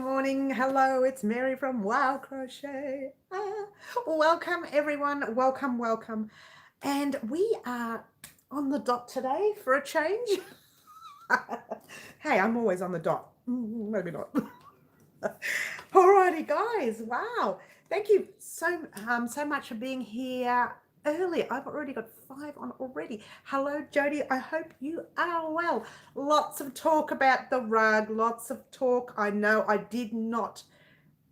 Morning. Hello, it's Mary from Wow Crochet. Welcome everyone. Welcome. And we are on the dot today for a change. Hey, I'm always on the dot. Maybe not. Alrighty, guys. Wow. Thank you so much for being here early. I've already got 5 on already. Hello, Jody. I hope you are well. Lots of talk about the rug. Lots of talk. I know I did not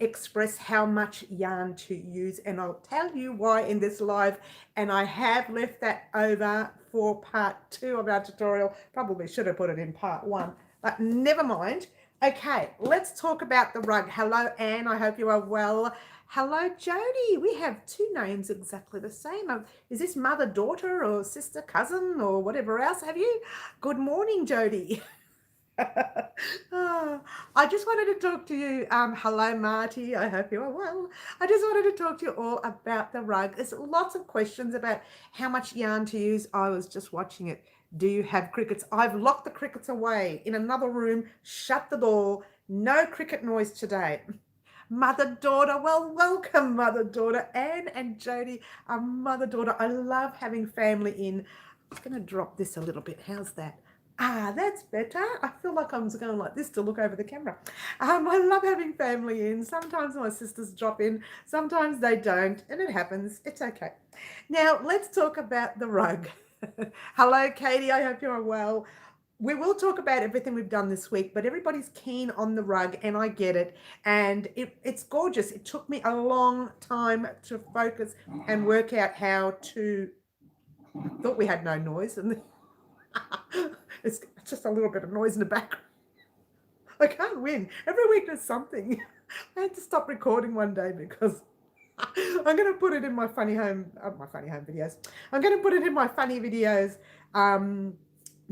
express how much yarn to use, and I'll tell you why in this live, and I have left that over for part 2 of our tutorial. Probably should have put it in part 1, but never mind. Okay, let's talk about the rug. Hello, Anne. I hope you are well. Hello, Jody. We have 2 names exactly the same. Is this mother, daughter, or sister, cousin, or whatever else have you? Good morning, Jody. Oh, I just wanted to talk to you. Hello, Marty. I hope you are well. I just wanted to talk to you all about the rug. There's lots of questions about how much yarn to use. I was just watching it. Do you have crickets? I've locked the crickets away in another room, shut the door. No cricket noise today. Mother-daughter, well, welcome, mother-daughter. Anne and Jody are mother-daughter. I love having family in. I'm going to drop this a little bit. How's that? That's better. I feel like I'm going like this to look over the camera. I love having family in. Sometimes my sisters drop in, sometimes they don't, and it happens. It's okay. Now, let's talk about the rug. Hello, Katie. I hope you're well. We will talk about everything we've done this week, but everybody's keen on the rug, and I get it. And it's gorgeous. It took me a long time to focus and work out how to. I thought we had no noise, and it's just a little bit of noise in the background. I can't win. Every week there's something. I had to stop recording one day because I'm going to put it in my funny home videos. I'm going to put it in my funny videos.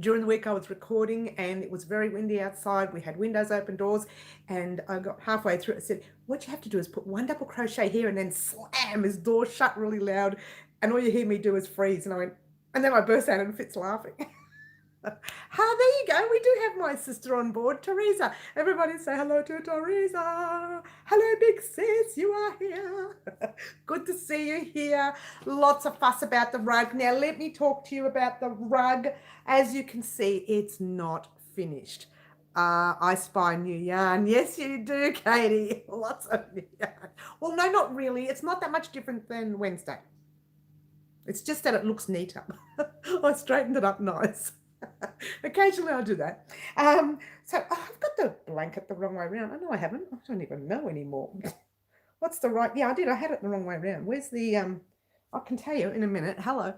During the week I was recording and it was very windy outside. We had windows open, doors, and I got halfway through it. I said, what you have to do is put 1 double crochet here and then slam his door shut really loud, and all you hear me do is freeze. And I went, and then I burst out in fits laughing. There you go. We do have my sister on board, Teresa. Everybody say hello to Teresa. Hello, big sis. You are here. Good to see you here. Lots of fuss about the rug. Now, let me talk to you about the rug. As you can see, it's not finished. I spy new yarn. Yes, you do, Katie. Lots of new yarn. Well, no, not really. It's not that much different than Wednesday. It's just that it looks neater. I straightened it up nice. Occasionally I do that. I've got the blanket the wrong way around. I know I haven't. I don't even know anymore. What's the right? Yeah, I did. I had it the wrong way around. Where's the I can tell you in a minute. Hello.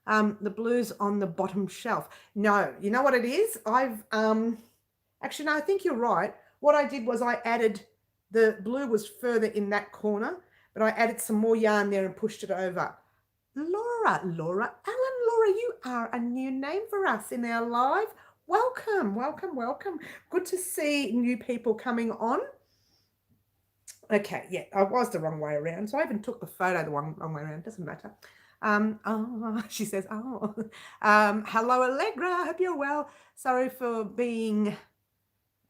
The blue's on the bottom shelf. No, you know what it is? I've actually no, I think you're right. What I did was I added, the blue was further in that corner, but I added some more yarn there and pushed it over. Ellen, Laura, you are a new name for us in our live. Welcome. Good to see new people coming on. Okay, yeah, I was the wrong way around, so I even took the photo the wrong way around. Doesn't matter. She says, hello, Allegra. I hope you're well. Sorry for being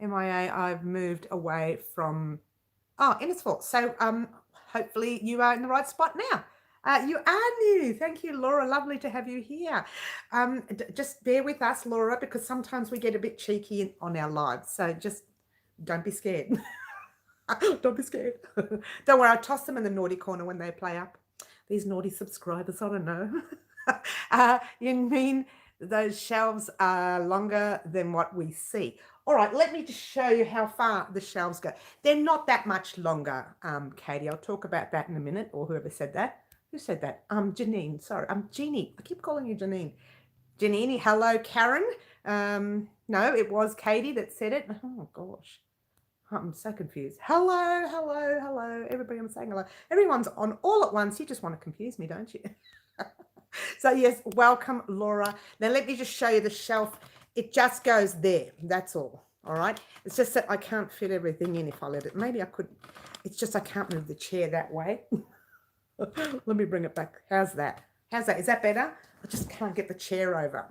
MIA. I've moved away from, Innisfail. So, hopefully you are in the right spot now. You are new. Thank you, Laura. Lovely to have you here. Just bear with us, Laura, because sometimes we get a bit cheeky on our lives. So just don't be scared. Don't be scared. Don't worry, I toss them in the naughty corner when they play up. These naughty subscribers, I don't know. You mean those shelves are longer than what we see? All right, let me just show you how far the shelves go. They're not that much longer, Katie. I'll talk about that in a minute, or whoever said that. Who said that? Janine. Sorry, I'm Jeannie. I keep calling you Janine. Janine, hello, Karen. No, it was Katie that said it. Oh, gosh. I'm so confused. Hello. Everybody, I'm saying hello. Everyone's on all at once. You just want to confuse me, don't you? So, yes, welcome, Laura. Now, let me just show you the shelf. It just goes there. That's all. All right. It's just that I can't fit everything in if I let it. Maybe I could. It's just I can't move the chair that way. Let me bring it back. How's that? Is that better? I just can't get the chair over.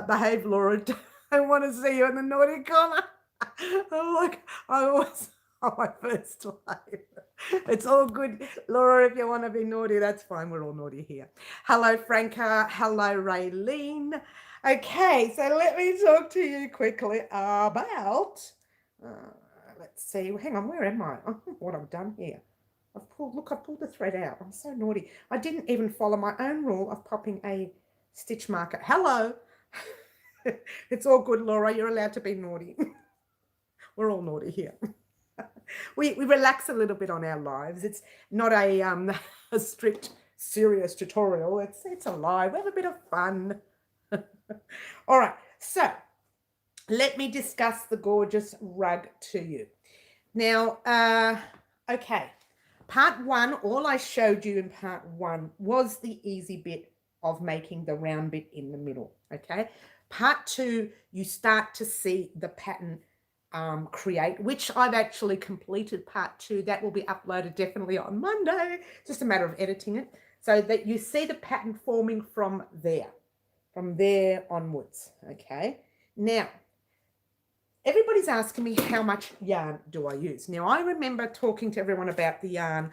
Behave, Laura. I want to see you in the naughty corner. I'm like, I always on my first live. It's all good. Laura, if you want to be naughty, that's fine. We're all naughty here. Hello, Franca. Hello, Raylene. Okay, so let me talk to you quickly about, uh, let's see, hang on, where am I? Oh, what I've done here. I've pulled the thread out. I'm so naughty. I didn't even follow my own rule of popping a stitch marker. Hello. It's all good, Laura. You're allowed to be naughty. We're all naughty here. We relax a little bit on our lives. It's not a a strict, serious tutorial. It's a live. We have a bit of fun. All right. So let me discuss the gorgeous rug to you. Now, okay. Part one, all I showed you in part one was the easy bit of making the round bit in the middle. Okay. Part two, you start to see the pattern create, which I've actually completed part two. That will be uploaded definitely on Monday. Just a matter of editing it so that you see the pattern forming from there onwards. Okay. Now, everybody's asking me how much yarn do I use. Now, I remember talking to everyone about the yarn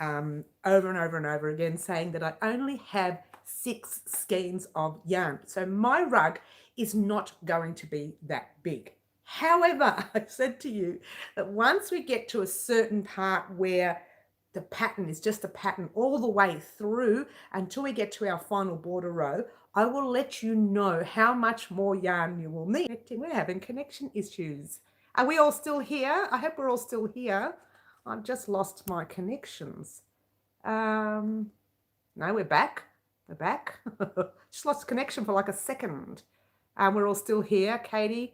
over and over and over again, saying that I only have 6 skeins of yarn. So my rug is not going to be that big. However, I said to you that once we get to a certain part where the pattern is just a pattern all the way through until we get to our final border row, I will let you know how much more yarn you will need. We're having connection issues. Are we all still here? I hope we're all still here. I've just lost my connections. No, we're back. We're back. Just lost connection for like a second. We're all still here. Katie,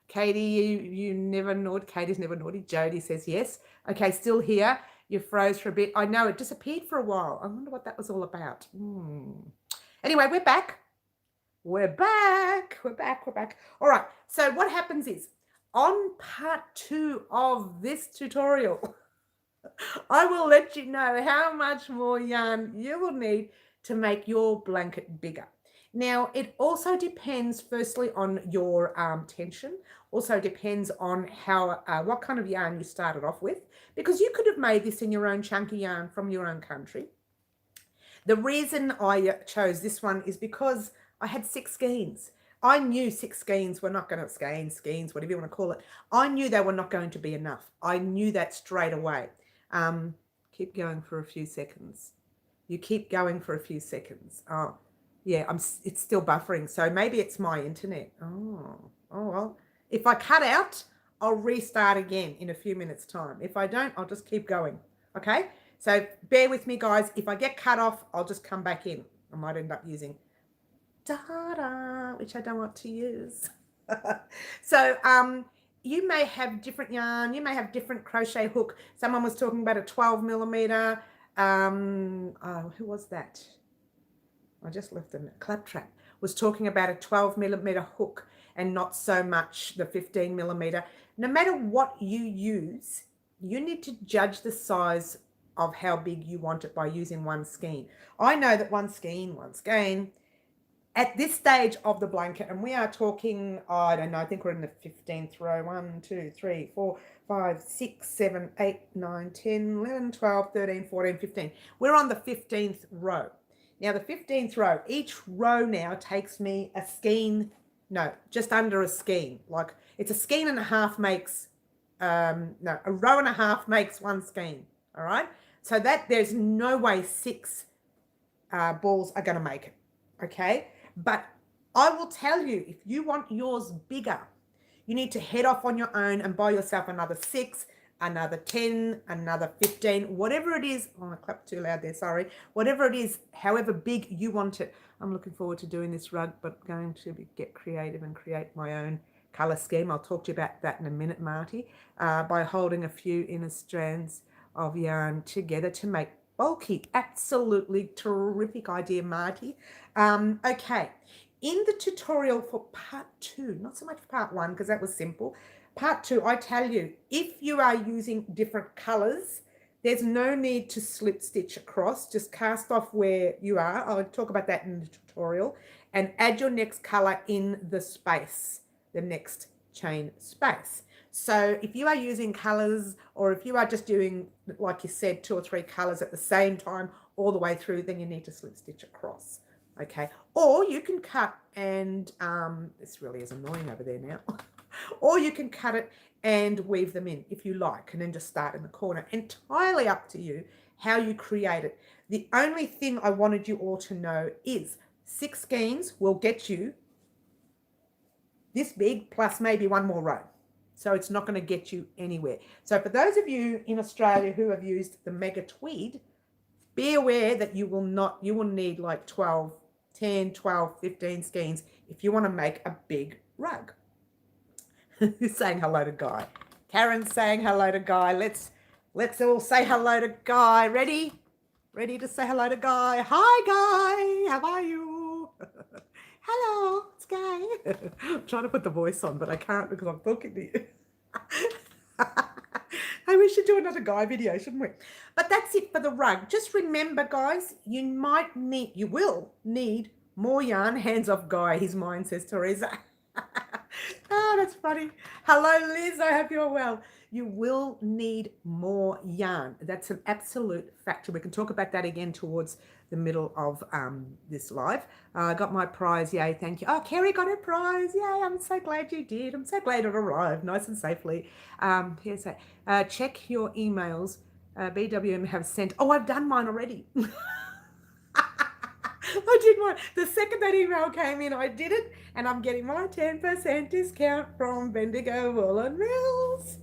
you never naughty. Katie's never naughty. Jody says yes. Okay, still here. You froze for a bit. I know, it disappeared for a while. I wonder what that was all about. Anyway, we're back. We're back. All right, so what happens is, on part 2 of this tutorial, I will let you know how much more yarn you will need to make your blanket bigger. Now, it also depends firstly on your tension, also depends on how what kind of yarn you started off with, because you could have made this in your own chunky yarn from your own country. The reason I chose this one is because I had 6 skeins. I knew 6 skeins were not going to, skeins, whatever you want to call it. I knew they were not going to be enough. I knew that straight away. Keep going for a few seconds. You keep going for a few seconds. Oh, yeah, it's still buffering. So maybe it's my internet. Oh, well. If I cut out, I'll restart again in a few minutes' time. If I don't, I'll just keep going. Okay? So bear with me, guys. If I get cut off, I'll just come back in. I might end up using data, which I don't want to use. So you may have different yarn. You may have different crochet hook. Someone was talking about a 12 millimeter. Who was that? I just left them. Claptrap was talking about a 12 millimeter hook and not so much the 15 millimeter. No matter what you use, you need to judge the size of how big you want it by using one skein. I know that one skein, at this stage of the blanket, and we are talking, I don't know, I think we're in the 15th row. 1, 2, 3, 4, 5, 6, 7, 8, 9, 10, 11, 12, 13, 14, 15. We're on the 15th row. Now, the 15th row, each row now takes me a skein, no, just under a skein. Like, it's a skein and a half makes, a row and a half makes one skein, all right? So that there's no way 6 balls are going to make it, okay? But I will tell you, if you want yours bigger, you need to head off on your own and buy yourself another 6, another 10, another 15, whatever it is. Oh, I clapped too loud there, sorry. Whatever it is, however big you want it. I'm looking forward to doing this rug, but going to get creative and create my own colour scheme. I'll talk to you about that in a minute, Marty, by holding a few inner strands of yarn together to make bulky. Absolutely terrific idea, Marty. Okay, in the tutorial for part 2, not so much part 1 because that was simple. Part 2, I tell you, if you are using different colors, there's no need to slip stitch across. Just cast off where you are. I'll talk about that in the tutorial, and add your next color in the space, the next chain space. So if you are using colors, or if you are just doing, like you said, 2 or 3 colors at the same time all the way through, then you need to slip stitch across. Okay, or you can cut and this really is annoying over there now. Or you can cut it and weave them in if you like, and then just start in the corner. Entirely up to you how you create it. The only thing I wanted you all to know is 6 skeins will get you this big plus maybe 1 more row. So it's not going to get you anywhere. So for those of you in Australia who have used the Mega Tweed, be aware that you will need like 12, 10, 12, 15 skeins if you want to make a big rug. Who's saying hello to Guy? Karen's saying hello to Guy. Let's all say hello to Guy. Ready? Ready to say hello to Guy. Hi, Guy. How are you? Hello, it's Guy. I'm trying to put the voice on, but I can't because I'm talking to you. Hey, we should do another Guy video, shouldn't we? But that's it for the rug. Just remember, guys, you will need more yarn. Hands off Guy, his mind says Teresa. Oh, that's funny. Hello, Liz. I hope you're well. You will need more yarn. That's an absolute factor. We can talk about that again towards the middle of this live. I got my prize. Yay, thank you. Oh, Kerry got her prize. Yay, I'm so glad you did. I'm so glad it arrived nice and safely. Here's that. Check your emails. BWM have sent. Oh, I've done mine already. I did mine. The second that email came in, I did it, and I'm getting my 10% discount from Bendigo Wool & Mills,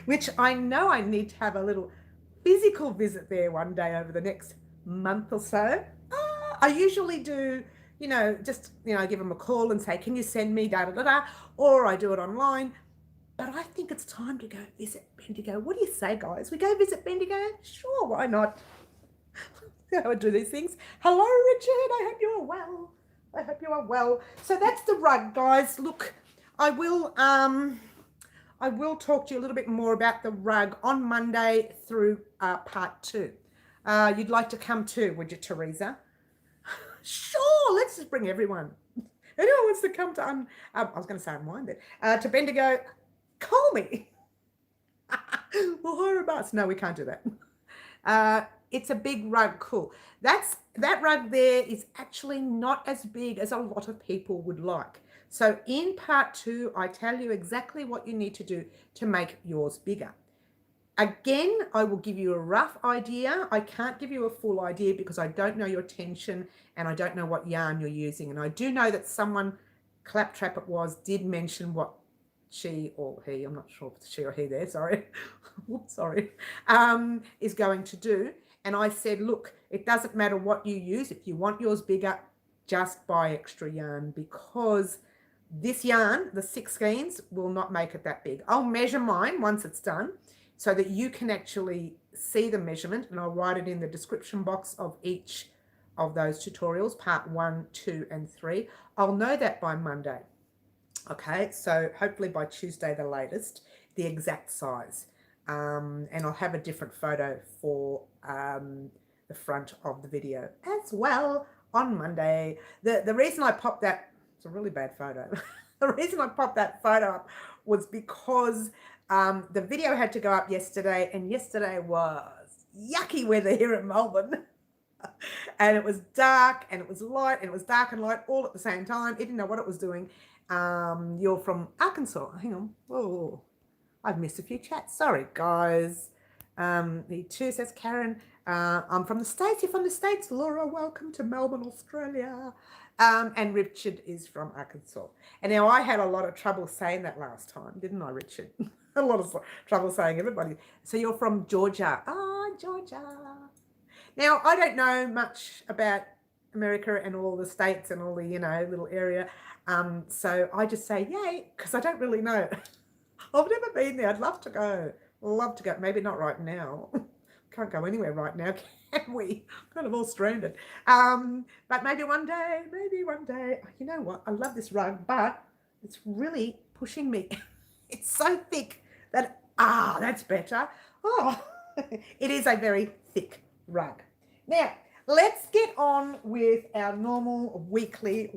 which I know I need to have a little physical visit there one day over the next month or so. I usually do, just, give them a call and say, can you send me da-da-da-da, or I do it online. But I think it's time to go visit Bendigo. What do you say, guys? We go visit Bendigo? Sure, why not? I would do these things. Hello, Richard. I hope you are well. I hope you are well. So that's the rug, guys. Look, I will talk to you a little bit more about the rug on Monday through part 2. You'd like to come too, would you, Teresa? Sure. Let's just bring everyone. Anyone wants to come to I was going to say unwind it. To Bendigo, call me. We'll hire a bus. No, we can't do that. It's a big rug. Cool. That rug there is actually not as big as a lot of people would like. So in part 2, I tell you exactly what you need to do to make yours bigger. Again, I will give you a rough idea. I can't give you a full idea because I don't know your tension and I don't know what yarn you're using. And I do know that someone, Claptrap it was, did mention what she or he, I'm not sure if it's she or he there, sorry, whoops, sorry, is going to do. And I said, look, it doesn't matter what you use. If you want yours bigger, just buy extra yarn, because this yarn, the 6 skeins, will not make it that big. I'll measure mine once it's done so that you can actually see the measurement, and I'll write it in the description box of each of those tutorials, part 1, 2, and 3. I'll know that by Monday. Okay, so hopefully by Tuesday the latest, the exact size. And I'll have a different photo for the front of the video as well on Monday. The reason I popped that, it's a really bad photo. The reason I popped that photo up was because the video had to go up yesterday, and yesterday was yucky weather here in Melbourne. And it was dark and it was light, and it was dark and light all at the same time. It didn't know what it was doing. You're from Arkansas. Hang on. Whoa. I've missed a few chats. Sorry, guys. The 2 says Karen. I'm from the States. You're from the States. Laura, welcome to Melbourne, Australia. And Richard is from Arkansas. And now I had a lot of trouble saying that last time, didn't I, Richard? A lot of trouble saying everybody. So you're from Georgia. Oh, Georgia. Now, I don't know much about America and all the states and all the, little area. So I just say, yay, because I don't really know. I've never been there. I'd love to go. Love to go. Maybe not right now. Can't go anywhere right now, can we? Kind of all stranded. But maybe one day, You know what? I love this rug, but it's really pushing me. It's so thick that, that's better. Oh, it is a very thick rug. Now, let's get on with our normal weekly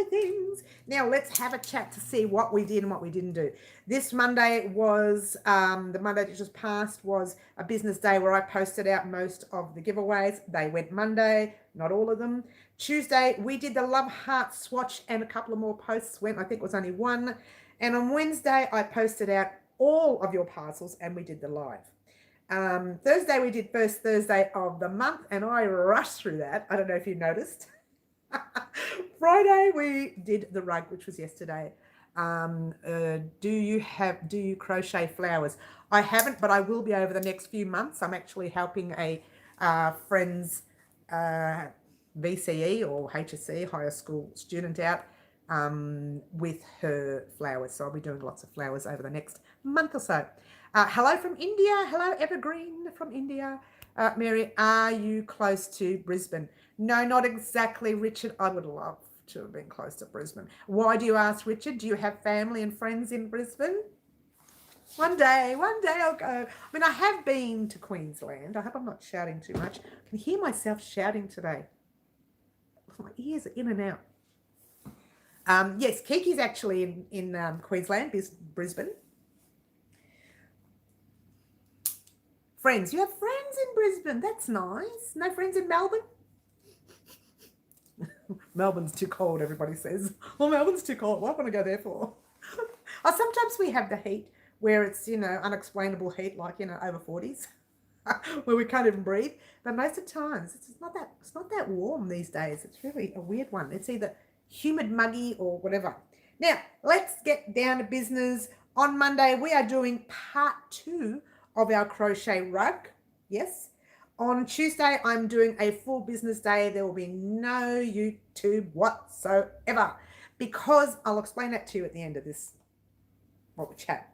things. Now let's have a chat to see what we did and what we didn't do. This Monday was the Monday that just passed was a business day where I posted out most of the giveaways. They went Monday, not all of them. Tuesday we did the love heart swatch and a couple of more posts went. I think it was only one. And on Wednesday I posted out all of your parcels and we did the live. Thursday we did first Thursday of the month and I rushed through that. I don't know if you noticed. Friday we did the rug, which was yesterday. Do you crochet flowers? I haven't, but I will be over the next few months. I'm actually helping a friend's VCE or HSC, higher school student out with her flowers. So I'll be doing lots of flowers over the next month or so. Hello from India. Hello, Evergreen from India. Mary, are you close to Brisbane? No, not exactly, Richard. I would love to have been close to Brisbane. Why do you ask, Richard? Do you have family and friends in Brisbane? One day I'll go. I mean, I have been to Queensland. I hope I'm not shouting too much. I can hear myself shouting today. My ears are in and out. Yes, Kiki's actually in Queensland, Brisbane. Friends, you have friends in Brisbane. That's nice. No friends in Melbourne? Melbourne's too cold, everybody says. Well, Melbourne's too cold. What am I going to go there for? Sometimes we have the heat where it's, unexplainable heat, like, over 40s, where we can't even breathe. But most of the times, it's not that warm these days. It's really a weird one. It's either humid, muggy, or whatever. Now, let's get down to business. On Monday, we are doing part 2 of our crochet rug. Yes. On Tuesday, I'm doing a full business day. There will be no YouTube whatsoever because I'll explain that to you at the end of this chat.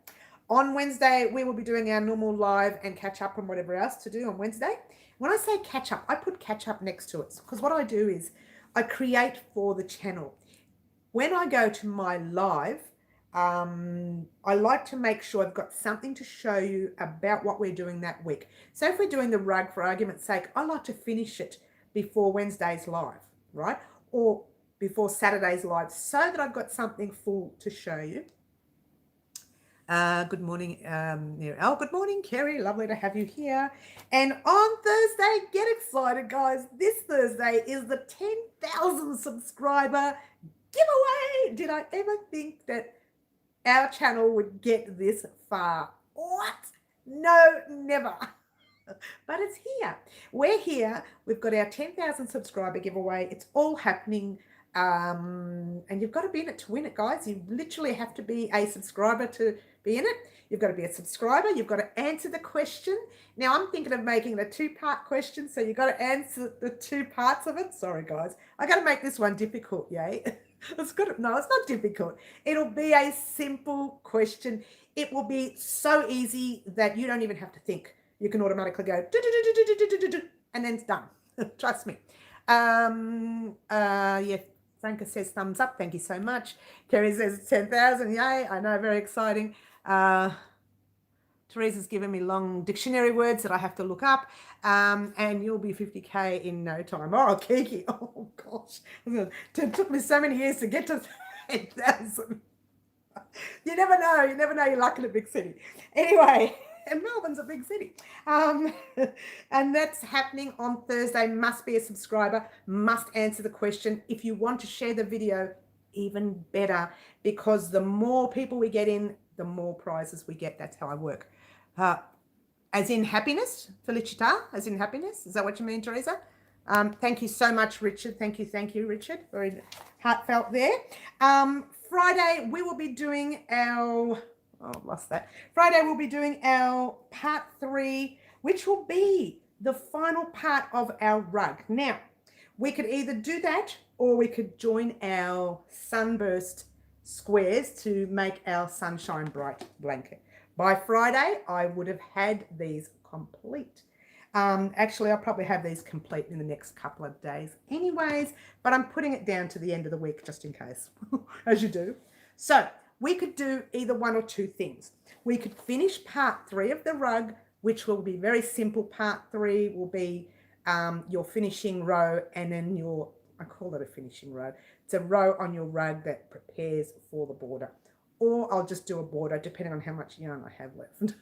On Wednesday, we will be doing our normal live and catch up and whatever else to do on Wednesday. When I say catch up, I put catch up next to it because what I do is I create for the channel. When I go to my live, I like to make sure I've got something to show you about what we're doing that week. So if we're doing the rug, for argument's sake, I like to finish it before Wednesday's live, right? Or before Saturday's live so that I've got something full to show you. Good morning, good morning, Kerry. Lovely to have you here. And on Thursday, get excited, guys. This Thursday is the 10,000 subscriber giveaway. Did I ever think that our channel would get this far? What? No, never. But it's here. We're here. We've got our 10,000 subscriber giveaway. It's all happening. And you've got to be in it to win it, guys. You literally have to be a subscriber to be in it. You've got to be a subscriber. You've got to answer the question. Now, I'm thinking of making it a 2-part question, so you've got to answer the 2 parts of it. Sorry, guys. I got to make this one difficult, yay. It's not difficult. It'll be a simple question. It will be so easy that you don't even have to think. You can automatically go, and then it's done. Trust me. Yeah. Franca says thumbs up. Thank you so much. Kerry says 10,000. Yay. I know. Very exciting. Teresa's given me long dictionary words that I have to look up. And you'll be 50K in no time. Oh, Kiki. Oh, gosh. It took me so many years to get to 10,000. You never know. You never know your luck in a big city. Anyway, and Melbourne's a big city. And that's happening on Thursday. Must be a subscriber. Must answer the question. If you want to share the video, even better. Because the more people we get in, the more prizes we get. That's how I work. As in happiness, Felicita, as in happiness. Is that what you mean, Teresa? Thank you so much, Richard. Thank you, Richard. Very heartfelt there. Friday, we will be doing our, Friday, we'll be doing our part 3, which will be the final part of our rug. Now, we could either do that or we could join our sunburst squares to make our sunshine bright blanket. By Friday, I would have had these complete. Actually, I'll probably have these complete in the next couple of days anyways, but I'm putting it down to the end of the week just in case, as you do. So we could do either one or two things. We could finish part 3 of the rug, which will be very simple. Part 3 will be your finishing row, and then I call it a finishing row. It's a row on your rug that prepares for the border. Or I'll just do a border depending on how much yarn I have left.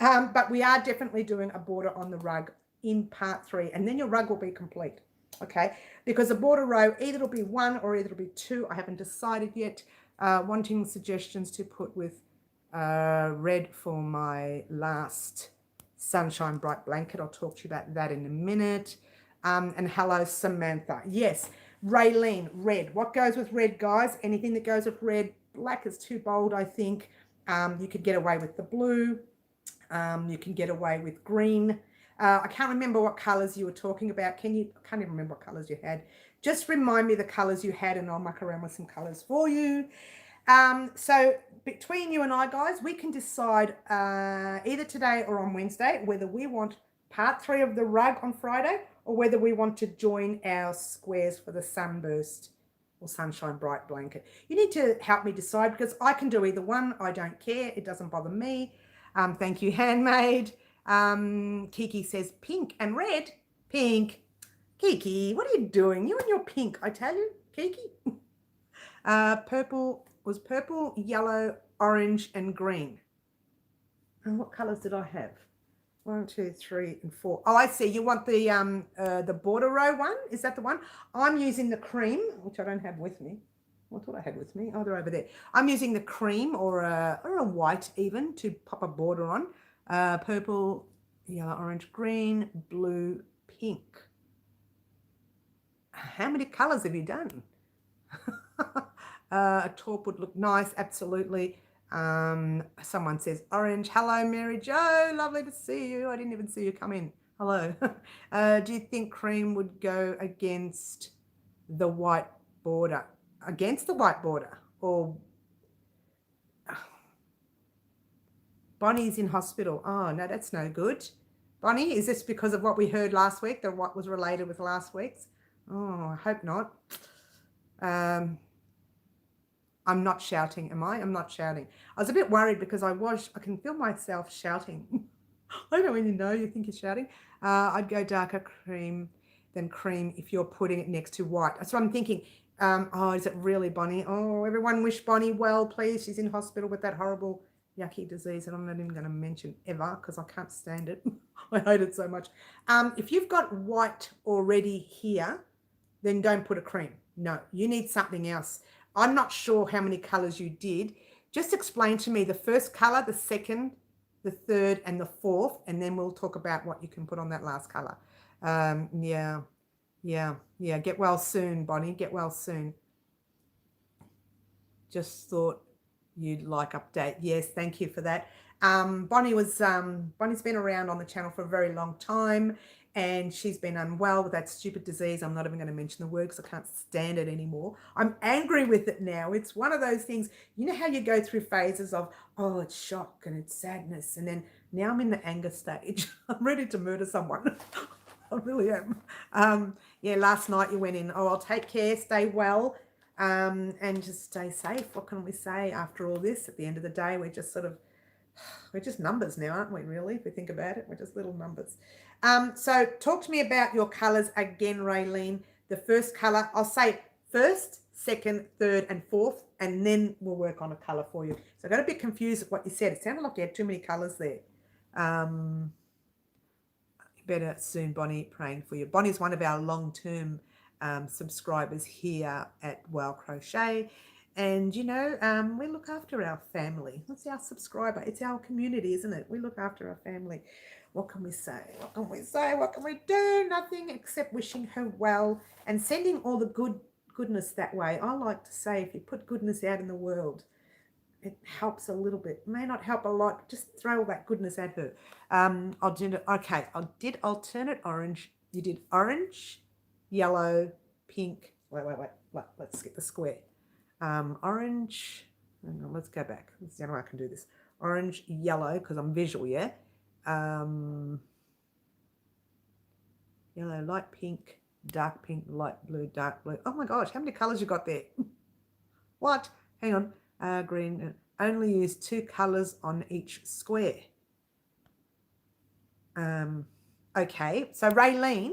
But we are definitely doing a border on the rug in part 3, and then your rug will be complete. Okay, because a border row, either it'll be 1 or either it'll be 2. I haven't decided yet. Wanting suggestions to put with red for my last Sunshine Bright blanket. I'll talk to you about that in a minute. And hello, Samantha. Yes, Raylene, red. What goes with red, guys? Anything that goes with red. Black is too bold, I think. You could get away with the blue. You can get away with green. I can't remember what colours you were talking about. I can't even remember what colours you had. Just remind me the colours you had and I'll muck around with some colours for you. So between you and I, guys, we can decide either today or on Wednesday whether we want part 3 of the rug on Friday or whether we want to join our squares for the sunburst or Sunshine Bright blanket. You need to help me decide because I can do either one. I don't care. It doesn't bother me. Thank you, Handmade. Kiki says pink and red. Pink. Kiki, what are you doing? You and your pink, I tell you, Kiki. Purple was purple, yellow, orange, and green. And what colours did I have? 1, 2, 3, and 4. Oh, I see. You want the border row one? Is that the one? I'm using the cream, which I don't have with me. I thought I had with me. Oh, they're over there. I'm using the cream or a white even to pop a border on. Purple, yellow, orange, green, blue, pink. How many colours have you done? A taupe would look nice, absolutely. Someone says orange. Hello, Mary Jo. Lovely to see you. I didn't even see you come in. Hello. Do you think cream would go against the white border? Against the white border? Or Bonnie's in hospital. Oh, no, that's no good. Bonnie, is this because of what we heard last week, that what was related with last week's? Oh, I hope not. I'm not shouting, am I? I'm not shouting. I was a bit worried because I can feel myself shouting. I know when you think you're shouting. I'd go darker cream than cream if you're putting it next to white. That's what I'm thinking. Oh, is it really Bonnie? Oh, everyone wish Bonnie well, please. She's in hospital with that horrible yucky disease that I'm not even going to mention ever because I can't stand it. I hate it so much. If you've got white already here, then don't put a cream. No, you need something else. I'm not sure how many colours you did. Just explain to me the first colour, the second, the third, and the fourth, and then we'll talk about what you can put on that last colour. Yeah. Get well soon, Bonnie. Get well soon. Just thought you'd like update. Yes, thank you for that. Bonnie's been around on the channel for a very long time, and she's been unwell with that stupid disease. I'm not even going to mention the word because I can't stand it anymore. I'm angry with it now. It's one of those things, you know how you go through phases of, oh, it's shock and it's sadness, and then now I'm in the anger stage. I'm ready to murder someone. I really am. Yeah, last night you went in, oh, I'll take care, stay well, and just stay safe. What can we say after all this? At the end of the day, we're just numbers now, aren't we, really? If we think about it, we're just little numbers. So talk to me about your colours again, Raylene. The first colour, I'll say first, second, third, and fourth, and then we'll work on a colour for you. So I got a bit confused with what you said. It sounded like you had too many colours there. Better soon, Bonnie, praying for you. Bonnie's one of our long-term subscribers here at Well Crochet. And, you know, we look after our family. That's our subscriber. It's our community, isn't it? We look after our family. What can we say? What can we say? What can we do? Nothing except wishing her well and sending all the goodness that way. I like to say if you put goodness out in the world, it helps a little bit. It may not help a lot. Just throw all that goodness at her. I did alternate orange. You did orange, yellow, pink. Wait. Let's get the square. Orange. Hang on, let's go back. Let's see how I can do this. Orange, yellow, because I'm visual, yeah. Yellow, light pink, dark pink, light blue, dark blue. Oh my gosh, how many colours you got there? What? Hang on. Green. Only use 2 colours on each square. Okay, so Raylene,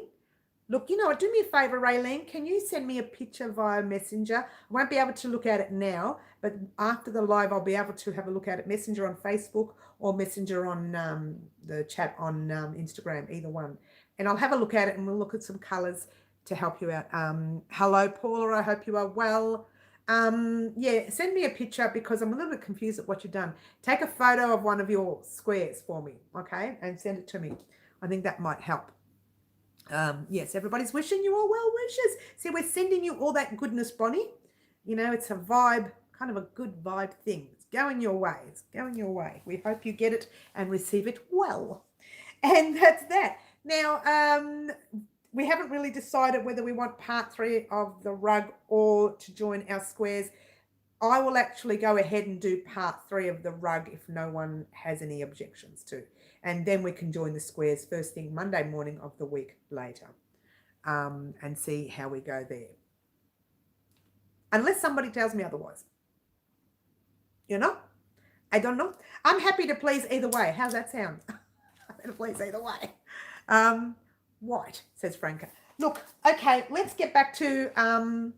look, you know what, do me a favor, Raylene, can you send me a picture via Messenger? I won't be able to look at it now, but after the live, I'll be able to have a look at it, Messenger on Facebook or Messenger on the chat on Instagram, either one. And I'll have a look at it and we'll look at some colors to help you out. Hello, Paula, I hope you are well. Yeah, send me a picture because I'm a little bit confused at what you've done. Take a photo of one of your squares for me, okay, and send it to me. I think that might help. Yes, everybody's wishing you all well wishes. See, we're sending you all that goodness, Bonnie. You know, it's a vibe, kind of a good vibe thing. It's going your way. It's going your way. We hope you get it and receive it well. And that's that. Now, we haven't really decided whether we want part 3 of the rug or to join our squares. I will actually go ahead and do part 3 of the rug if no one has any objections to. And then we can join the squares first thing Monday morning of the week later and see how we go there. Unless somebody tells me otherwise. You know? I don't know. I'm happy to please either way. How's that sound? I'm happy to please either way. White, says Franca. Look, okay, let's get back to a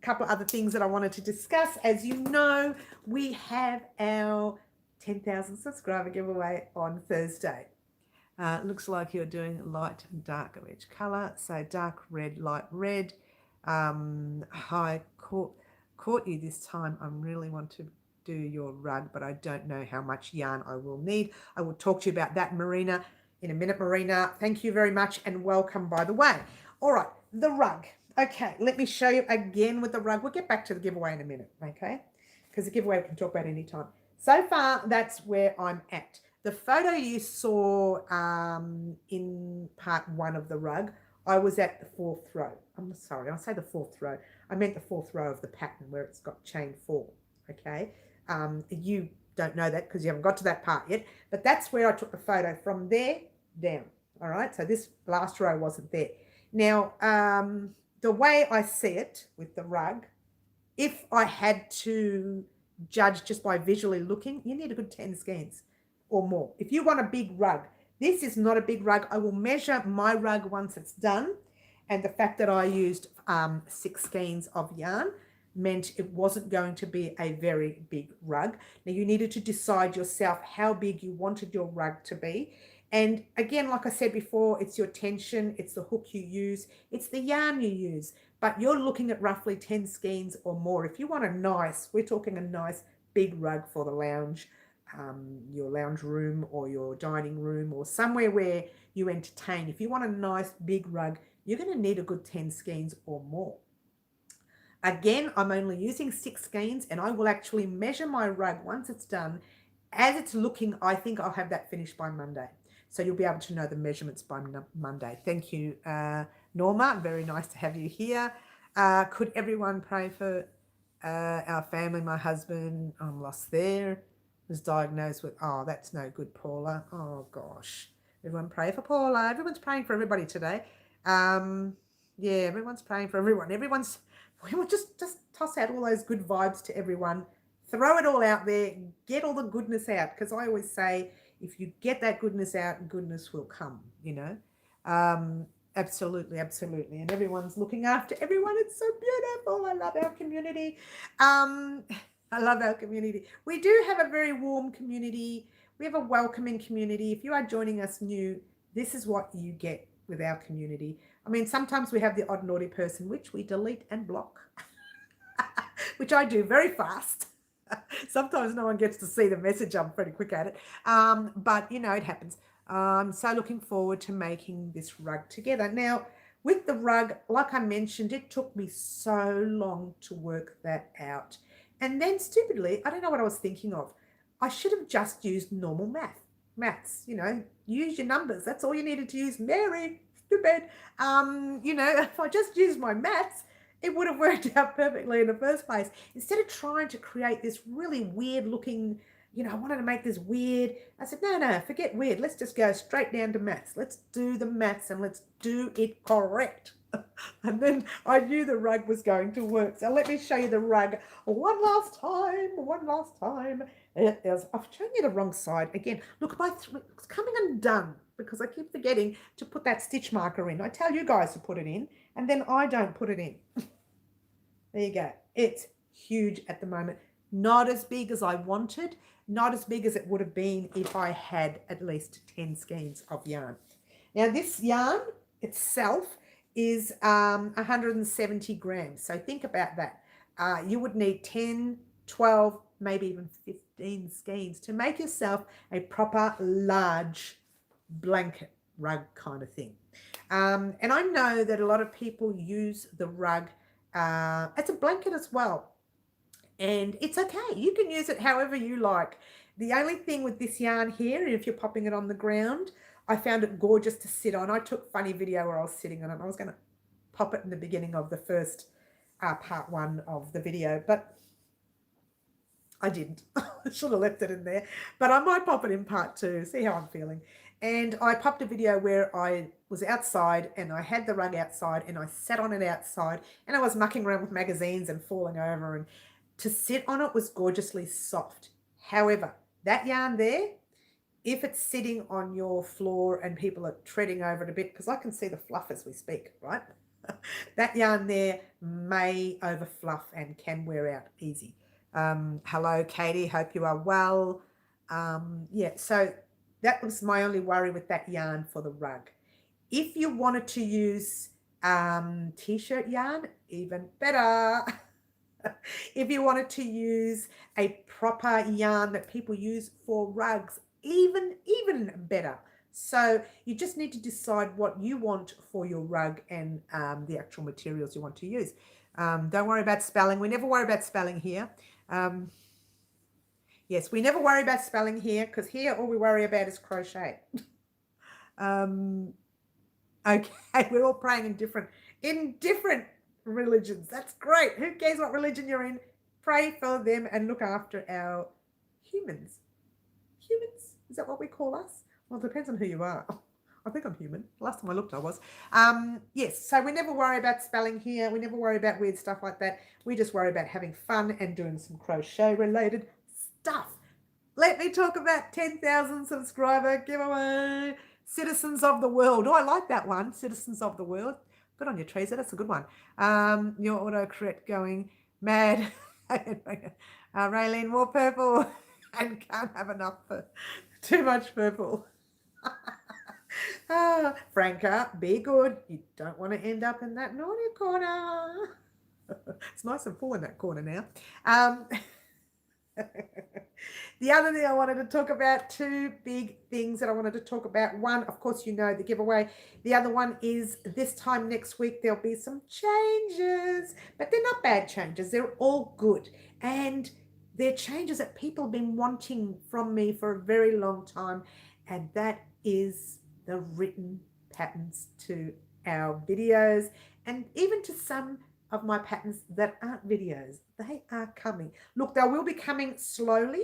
couple of other things that I wanted to discuss. As you know, we have our 10,000 subscriber giveaway on Thursday. Looks like you're doing light and dark of each color. So dark red, light red. I caught you this time. I really want to do your rug, but I don't know how much yarn I will need. I will talk to you about that, Marina, in a minute. Marina, thank you very much and welcome, by the way. All right, the rug. Okay, let me show you again with the rug. We'll get back to the giveaway in a minute, okay? Because the giveaway we can talk about any time. So far, that's where I'm at. The photo you saw in part 1 of the rug, I was at the 4th row. I'm sorry, I'll say the 4th row. I meant the 4th row of the pattern where it's got chain 4, okay? You don't know that because you haven't got to that part yet, but that's where I took the photo from there down, all right? So this last row wasn't there. Now, the way I see it with the rug, if I had to judge just by visually looking, you need a good 10 skeins or more. If you want a big rug, this is not a big rug. I will measure my rug once it's done. And the fact that I used 6 skeins of yarn meant it wasn't going to be a very big rug. Now you needed to decide yourself how big you wanted your rug to be. And again, like I said before, it's your tension, it's the hook you use, it's the yarn you use, but you're looking at roughly 10 skeins or more. If you want a nice, we're talking a nice big rug for the lounge, your lounge room or your dining room or somewhere where you entertain. If you want a nice big rug, you're going to need a good 10 skeins or more. Again, I'm only using 6 skeins and I will actually measure my rug once it's done. As it's looking, I think I'll have that finished by Monday. So you'll be able to know the measurements by Monday. Thank you, Norma. Very nice to have you here. Could everyone pray for our family? My husband, I'm lost there, was diagnosed with, oh, that's no good, Paula. Oh, gosh. Everyone pray for Paula. Everyone's praying for everybody today. Yeah, everyone's praying for everyone. We will just toss out all those good vibes to everyone. Throw it all out there. Get all the goodness out. Because I always say, if you get that goodness out, goodness will come, you know. Absolutely, absolutely. And everyone's looking after everyone. It's so beautiful. I love our community. I love our community. We do have a very warm community. We have a welcoming community. If you are joining us new, this is what you get with our community. I mean, sometimes we have the odd naughty person, which we delete and block, which I do very fast. Sometimes no one gets to see the message. I'm pretty quick at it. But, you know, it happens. I'm so looking forward to making this rug together. Now, with the rug, like I mentioned, it took me so long to work that out. And then, stupidly, I don't know what I was thinking of. I should have just used normal maths, you know, use your numbers. That's all you needed to use. Mary, stupid. You know, if I just used my maths, it would have worked out perfectly in the first place. Instead of trying to create this really weird looking, you know, I wanted to make this weird. I said, no, forget weird. Let's just go straight down to maths. Let's do the maths and let's do it correct. And then I knew the rug was going to work. So let me show you the rug one last time. I've shown you the wrong side. Again, look, it's coming undone because I keep forgetting to put that stitch marker in. I tell you guys to put it in, and then I don't put it in. There you go. It's huge at the moment. Not as big as I wanted, not as big as it would have been if I had at least 10 skeins of yarn. Now this yarn itself is 170 grams. So think about that. You would need 10, 12, maybe even 15 skeins to make yourself a proper large blanket rug kind of thing. And I know that a lot of people use the rug as a blanket as well. And it's okay. You can use it however you like. The only thing with this yarn here, if you're popping it on the ground, I found it gorgeous to sit on. I took a funny video where I was sitting on it. I was going to pop it in the beginning of the first part 1 of the video, but I didn't. I should have left it in there, but I might pop it in part 2, see how I'm feeling. And I popped a video where I was outside and I had the rug outside and I sat on it outside and I was mucking around with magazines and falling over, and to sit on it was gorgeously soft. However, that yarn there, if it's sitting on your floor and people are treading over it a bit, because I can see the fluff as we speak, right? That yarn there may over fluff and can wear out easy. Hello, Katie. Hope you are well. Yeah, so that was my only worry with that yarn for the rug. If you wanted to use t-shirt yarn, even better. If you wanted to use a proper yarn that people use for rugs, even better. So you just need to decide what you want for your rug and the actual materials you want to use. Don't worry about spelling. We never worry about spelling here. Yes, we never worry about spelling here, because here all we worry about is crochet. Okay, we're all praying in different religions. That's great. Who cares what religion you're in? Pray for them and look after our humans. Humans? Is that what we call us? Well, it depends on who you are. I think I'm human. Last time I looked, I was. Yes, so we never worry about spelling here. We never worry about weird stuff like that. We just worry about having fun and doing some crochet-related stuff. Let me talk about 10,000 subscriber giveaway. Citizens of the world. Oh, I like that one. Citizens of the world. Good on you, Teresa. That's a good one. Your autocorrect going mad. Raylene, more purple. And can't have enough. Too much purple. Franca, be good. You don't want to end up in that naughty corner. It's nice and full in that corner now. The other thing I wanted to talk about, 2 big things that I wanted to talk about. One, of course, you know, the giveaway. The other one is this time next week, there'll be some changes, but they're not bad changes. They're all good. And they're changes that people have been wanting from me for a very long time. And that is the written patterns to our videos, and even to some of my patterns that aren't videos. They are coming. Look, they will be coming slowly.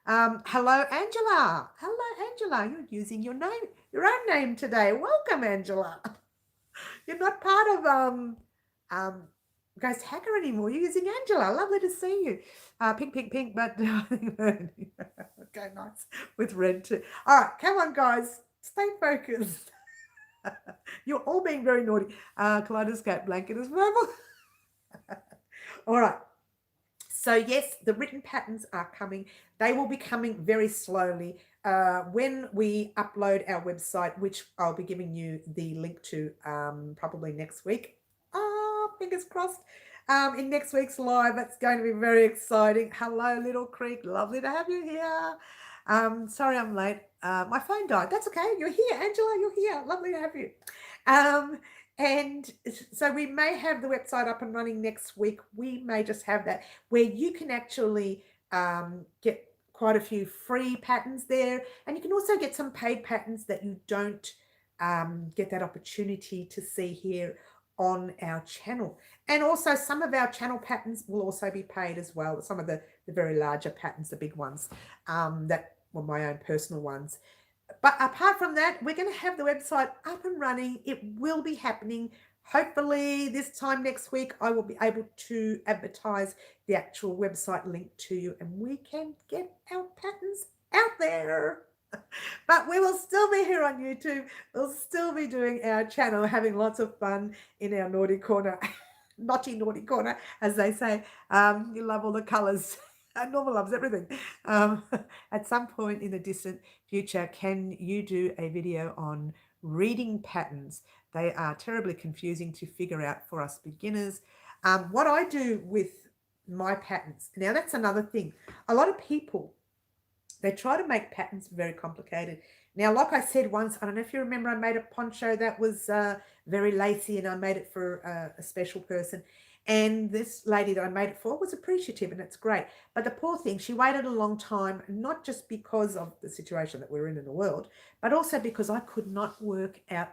Hello, Angela. Hello, Angela. You're using your own name today. Welcome, Angela. You're not part of Ghost Hacker anymore. You're using Angela. Lovely to see you. Pink, pink, pink, but okay, nice. With red too. All right, come on, guys. Stay focused. You're all being very naughty. Kaleidoscope blanket is purple. All right. So yes, the written patterns are coming. They will be coming very slowly when we upload our website, which I'll be giving you the link to probably next week. Fingers crossed. In next week's live, it's going to be very exciting. Hello, Little Creek. Lovely to have you here. Sorry I'm late. My phone died. That's okay. You're here, Angela. You're here. Lovely to have you. And so we may have the website up and running next week. We may just have that where you can actually get quite a few free patterns there. And you can also get some paid patterns that you don't get that opportunity to see here on our channel. And also some of our channel patterns will also be paid as well. Some of the very larger patterns, the big ones, that were my own personal ones. But apart from that, we're going to have the website up and running. It will be happening. Hopefully this time next week, I will be able to advertise the actual website link to you, and we can get our patterns out there. But we will still be here on YouTube. We'll still be doing our channel, having lots of fun in our naughty corner, naughty corner, as they say. You love all the colours. Norma loves everything. Um, at some point in the distant future, can you do a video on reading patterns? They are terribly confusing to figure out for us beginners. What I do with my patterns, now that's another thing. A lot of people, they try to make patterns very complicated. Now, like I said once, I don't know if you remember, I made a poncho that was very lacy, and I made it for a special person. And this lady that I made it for was appreciative, and it's great. But the poor thing, she waited a long time, not just because of the situation that we're in the world, but also because I could not work out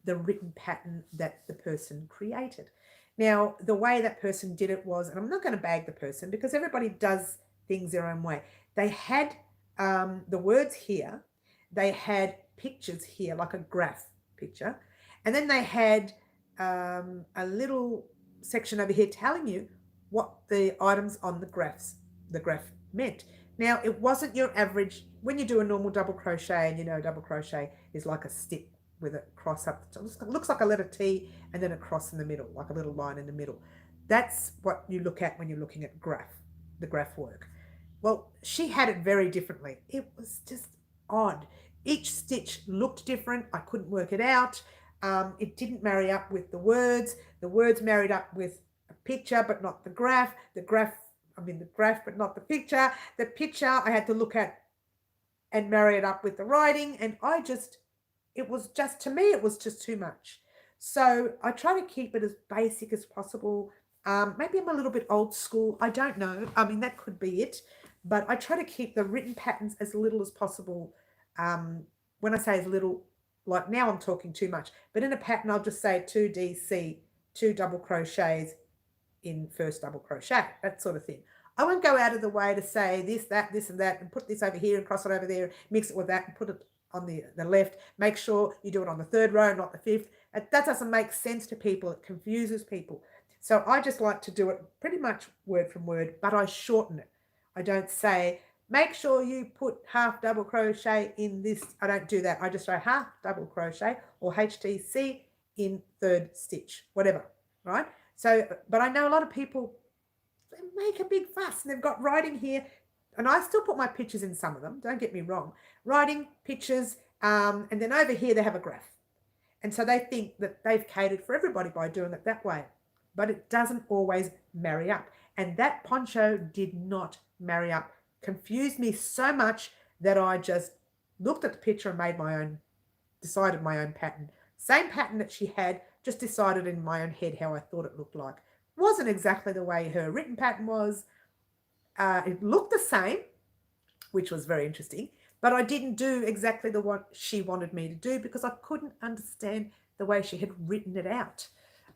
the written pattern that the person created. Now, the way that person did it was, and I'm not going to bag the person because everybody does things their own way. They had the words here, they had pictures here, like a graph picture, and then they had a little section over here telling you what the items on the graph meant. Now, it wasn't your average, when you do a normal double crochet, and you know double crochet is like a stick with a cross up, it looks like a letter T and then a cross in the middle, like a little line in the middle. That's what you look at when you're looking at the graph work. Well, she had it very differently. It was just odd. Each stitch looked different. I couldn't work it out. It didn't marry up with the words. The words married up with a picture, but not the graph. The graph, but not the picture. The picture I had to look at and marry it up with the writing. And it was just, to me, it was just too much. So I try to keep it as basic as possible. Maybe I'm a little bit old school. I don't know. That could be it. But I try to keep the written patterns as little as possible. When I say as little, like now I'm talking too much. But in a pattern, I'll just say 2DC, 2 double crochets in first double crochet, that sort of thing. I won't go out of the way to say this, that, this, and that, and put this over here and cross it over there, mix it with that and put it on the left. Make sure you do it on the 3rd row, not the 5th. That doesn't make sense to people. It confuses people. So I just like to do it pretty much word from word, but I shorten it. I don't say, make sure you put half double crochet in this. I don't do that. I just say half double crochet or HTC in 3rd stitch, whatever, right? So, but I know a lot of people, they make a big fuss and they've got writing here, and I still put my pictures in some of them, don't get me wrong, writing, pictures, and then over here they have a graph. And so they think that they've catered for everybody by doing it that way, but it doesn't always marry up. And that poncho did not marry up. Confused me so much that I just looked at the picture and decided my own pattern. Same pattern that she had, just decided in my own head how I thought it looked like. Wasn't exactly the way her written pattern was. It looked the same, which was very interesting, but I didn't do exactly the what she wanted me to do because I couldn't understand the way she had written it out.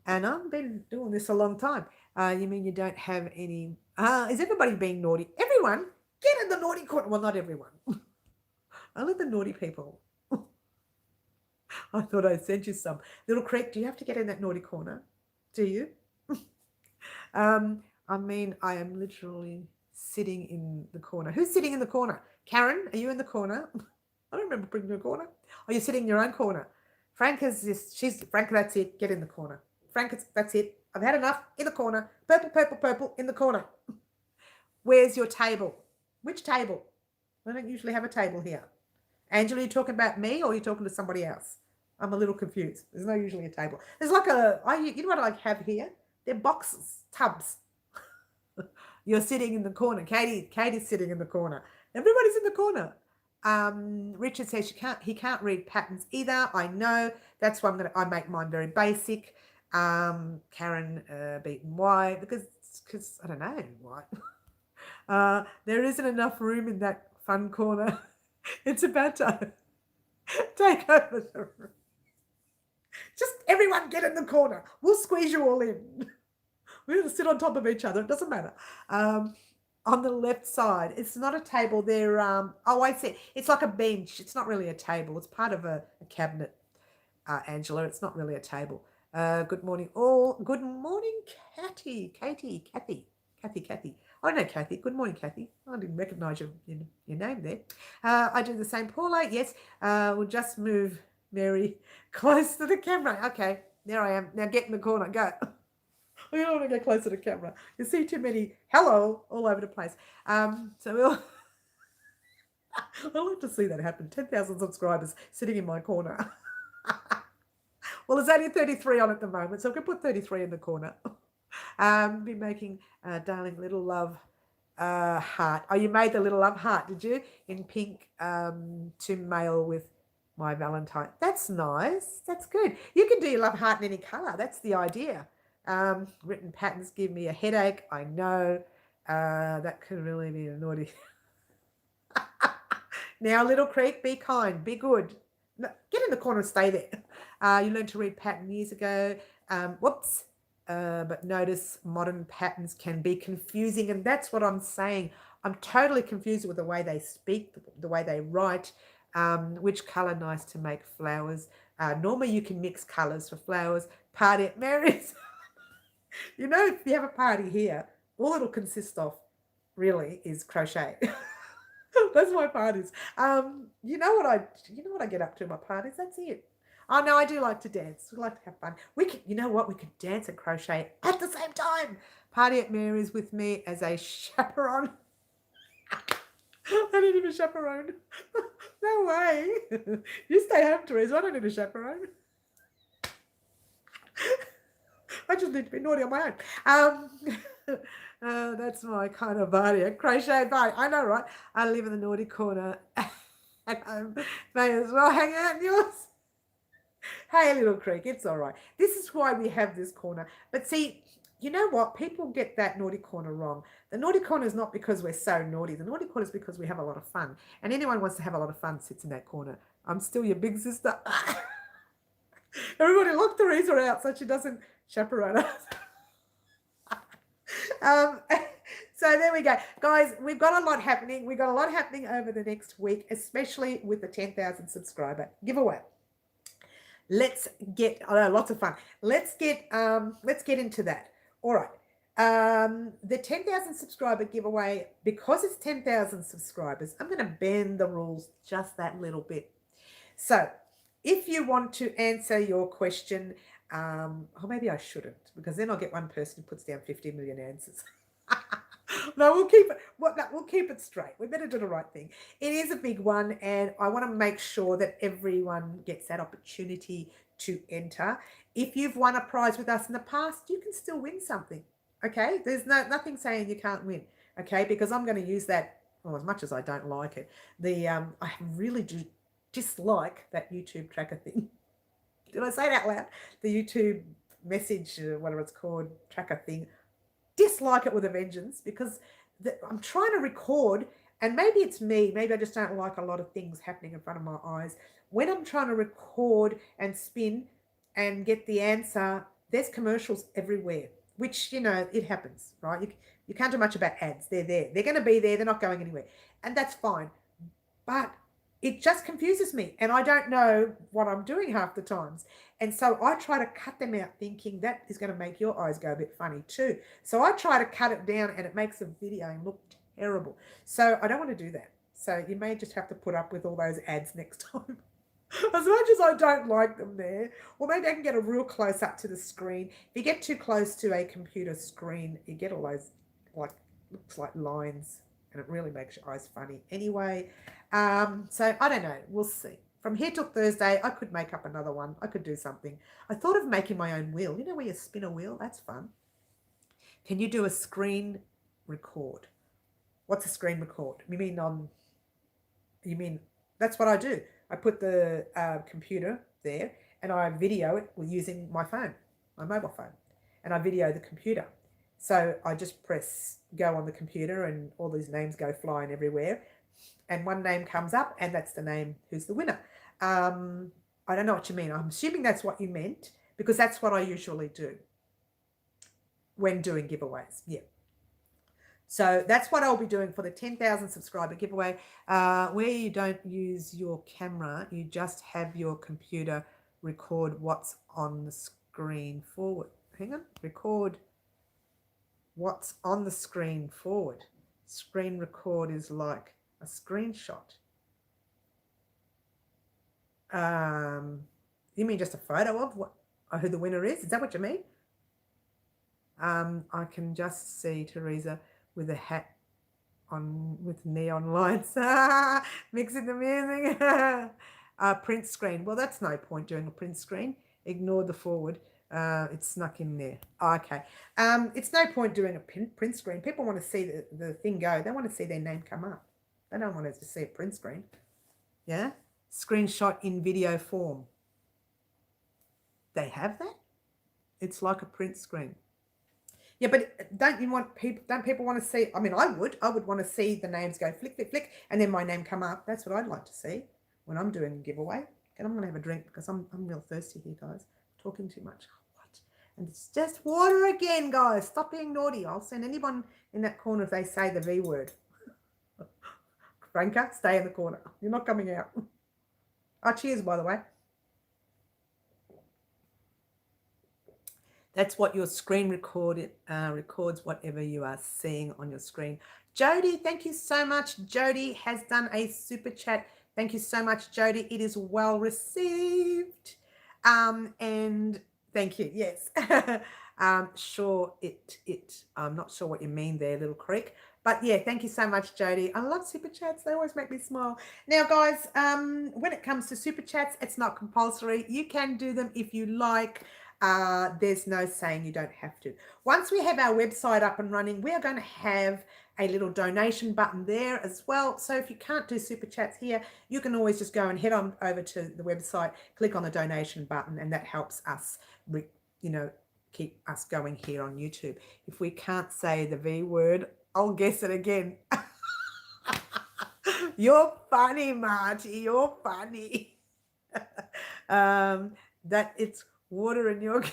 And I've been doing this a long time. You mean you don't have any... is everybody being naughty? Everyone, get in the naughty corner. Well, not everyone. Only the naughty people. I thought I sent you some. Little Creek, do you have to get in that naughty corner? Do you? I am literally sitting in the corner. Who's sitting in the corner? Karen, are you in the corner? I don't remember bringing you a corner. Oh, you're sitting in your own corner. Frank Frank, that's it. Get in the corner. Frank, that's it. I've had enough. In the corner. Purple, purple, purple, in the corner. Where's your table? Which table? I don't usually have a table here. Angela, you talking about me or are you talking to somebody else? I'm a little confused. There's no usually a table. There's like you know what I have here? They're boxes, tubs. You're sitting in the corner. Katie's sitting in the corner. Everybody's in the corner. Richard says he can't read patterns either. I know. That's why I make mine very basic. Karen beaten why? Because I don't know why. There isn't enough room in that fun corner. It's about to take over the room. Just everyone get in the corner. We'll squeeze you all in. We're going to sit on top of each other. It doesn't matter. On the left side, it's not a table. They're, I see. It's like a bench. It's not really a table. It's part of a cabinet, Angela. It's not really a table. Good morning, all. Good morning, Kathy. Oh, no, Kathy. Good morning, Kathy. I didn't recognise your name there. I do the same. Paula, yes. We'll just move Mary close to the camera. Okay, there I am. Now get in the corner. Go. We don't want to go closer to the camera. You see too many hello all over the place. So we'll... I like to see that happen. 10,000 subscribers sitting in my corner. Well, there's only 33 on at the moment, so we can put 33 in the corner. Be making darling little love heart. Oh, you made the little love heart, did you? In pink to mail with my Valentine. That's nice. That's good. You can do your love heart in any colour. That's the idea. Written patterns give me a headache. I know. That could really be a naughty... Now, Little Creek, be kind, be good. No, get in the corner and stay there. You learned to read pattern years ago. Whoops. But notice modern patterns can be confusing, and that's what I'm saying. I'm totally confused with the way they speak, the way they write, which colour nice to make flowers. Normally you can mix colours for flowers. Party at Mary's. You know, if you have a party here, all it'll consist of really is crochet. That's my parties. You know what I get up to at my parties? That's it. Oh no, I do like to dance. We like to have fun. We could, you know what? We could dance and crochet at the same time. Party at Mary's with me as a chaperone. I don't need a chaperone. No way. You stay home, Teresa. I don't need a chaperone. I just need to be naughty on my own. That's my kind of party, a crochet party. I know, right? I live in the naughty corner at home. May as well hang out in yours. Hey, Little Creek, it's all right. This is why we have this corner. But see, you know what? People get that naughty corner wrong. The naughty corner is not because we're so naughty. The naughty corner is because we have a lot of fun. And anyone who wants to have a lot of fun sits in that corner. I'm still your big sister. Everybody lock Teresa out so she doesn't chaperone us. So there we go. Guys, we've got a lot happening. We've got a lot happening over the next week, especially with the 10,000 subscriber giveaway. Let's get lots of fun. Let's get into that. All right. The 10,000 subscriber giveaway, because it's 10,000 subscribers, I'm going to bend the rules just that little bit. So if you want to answer your question, or maybe I shouldn't, because then I'll get one person who puts down 50 million answers. No, we'll keep it straight. We better do the right thing. It is a big one, and I want to make sure that everyone gets that opportunity to enter. If you've won a prize with us in the past, you can still win something. Okay, there's nothing saying you can't win. Okay, because I'm going to use that. Well, as much as I don't like it, I really do dislike that YouTube tracker thing. Did I say it out loud? The YouTube message, whatever it's called, tracker thing. Dislike it with a vengeance, because I'm trying to record, and maybe it's me, maybe I just don't like a lot of things happening in front of my eyes. When I'm trying to record and spin and get the answer, there's commercials everywhere, which, you know, it happens, right? You can't do much about ads. They're there. They're going to be there. They're not going anywhere. And that's fine. But it just confuses me, and I don't know what I'm doing half the times. And so I try to cut them out, thinking that is going to make your eyes go a bit funny too. So I try to cut it down, and it makes the video look terrible. So I don't want to do that. So you may just have to put up with all those ads next time. As much as I don't like them there, or maybe I can get a real close up to the screen. If you get too close to a computer screen, you get all those, like, looks like lines, and it really makes your eyes funny anyway. So I don't know. We'll see. From here till Thursday, I could make up another one. I could do something. I thought of making my own wheel. You know where you spin a wheel? That's fun. Can you do a screen record? What's a screen record? You mean that's what I do. I put the computer there, and I video it using my phone, my mobile phone, and I video the computer. So I just press go on the computer, and all these names go flying everywhere. And one name comes up, and that's the name who's the winner. I don't know what you mean. I'm assuming that's what you meant, because that's what I usually do when doing giveaways. Yeah. So that's what I'll be doing for the 10,000 subscriber giveaway, where you don't use your camera. You just have your computer record what's on the screen forward. Hang on. Record what's on the screen forward. Screen record is like a screenshot. You mean just a photo of who the winner is? Is that what you mean? I can just see Teresa with a hat on with neon lights, mixing the music. Print screen. Well, that's no point doing a print screen. Ignore the forward. It's snuck in there. Okay. It's no point doing a print screen. People want to see the thing go. They want to see their name come up. They don't want to see a print screen. Yeah? Screenshot in video form. They have that? It's like a print screen. Yeah, but don't people want to see, I mean, I would want to see the names go flick, flick, flick, and then my name come up. That's what I'd like to see when I'm doing a giveaway. And I'm going to have a drink because I'm real thirsty here, guys. Talking too much. What? And it's just water again, guys. Stop being naughty. I'll send anyone in that corner if they say the V word. Franca, stay in the corner. You're not coming out. Oh, cheers, by the way. That's what your screen records whatever you are seeing on your screen. Jody, thank you so much. Jody has done a super chat. Thank you so much, Jody. It is well received. And thank you. Yes. Sure, I'm not sure what you mean there, little creek. But yeah, thank you so much, Jody. I love super chats. They always make me smile. Now, guys, when it comes to super chats, it's not compulsory. You can do them if you like. There's no saying you don't have to. Once we have our website up and running, we are going to have a little donation button there as well. So if you can't do super chats here, you can always just go and head on over to the website, click on the donation button, and that helps us, keep us going here on YouTube. If we can't say the V word, I'll guess it again. You're funny, Marty. You're funny. That it's water in your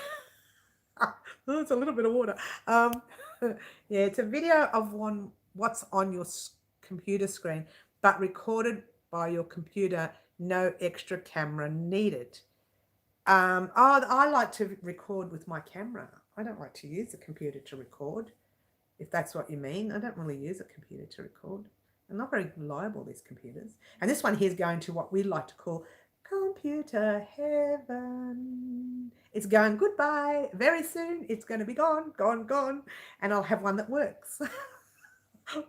oh, it's a little bit of water. Yeah, it's a video of what's on your computer screen, but recorded by your computer, no extra camera needed. I like to record with my camera. I don't like to use a computer to record, if that's what you mean. I don't really use a computer to record. They're not very reliable, these computers. And this one here is going to what we like to call computer heaven. It's going goodbye. Very soon it's going to be gone, gone, gone. And I'll have one that works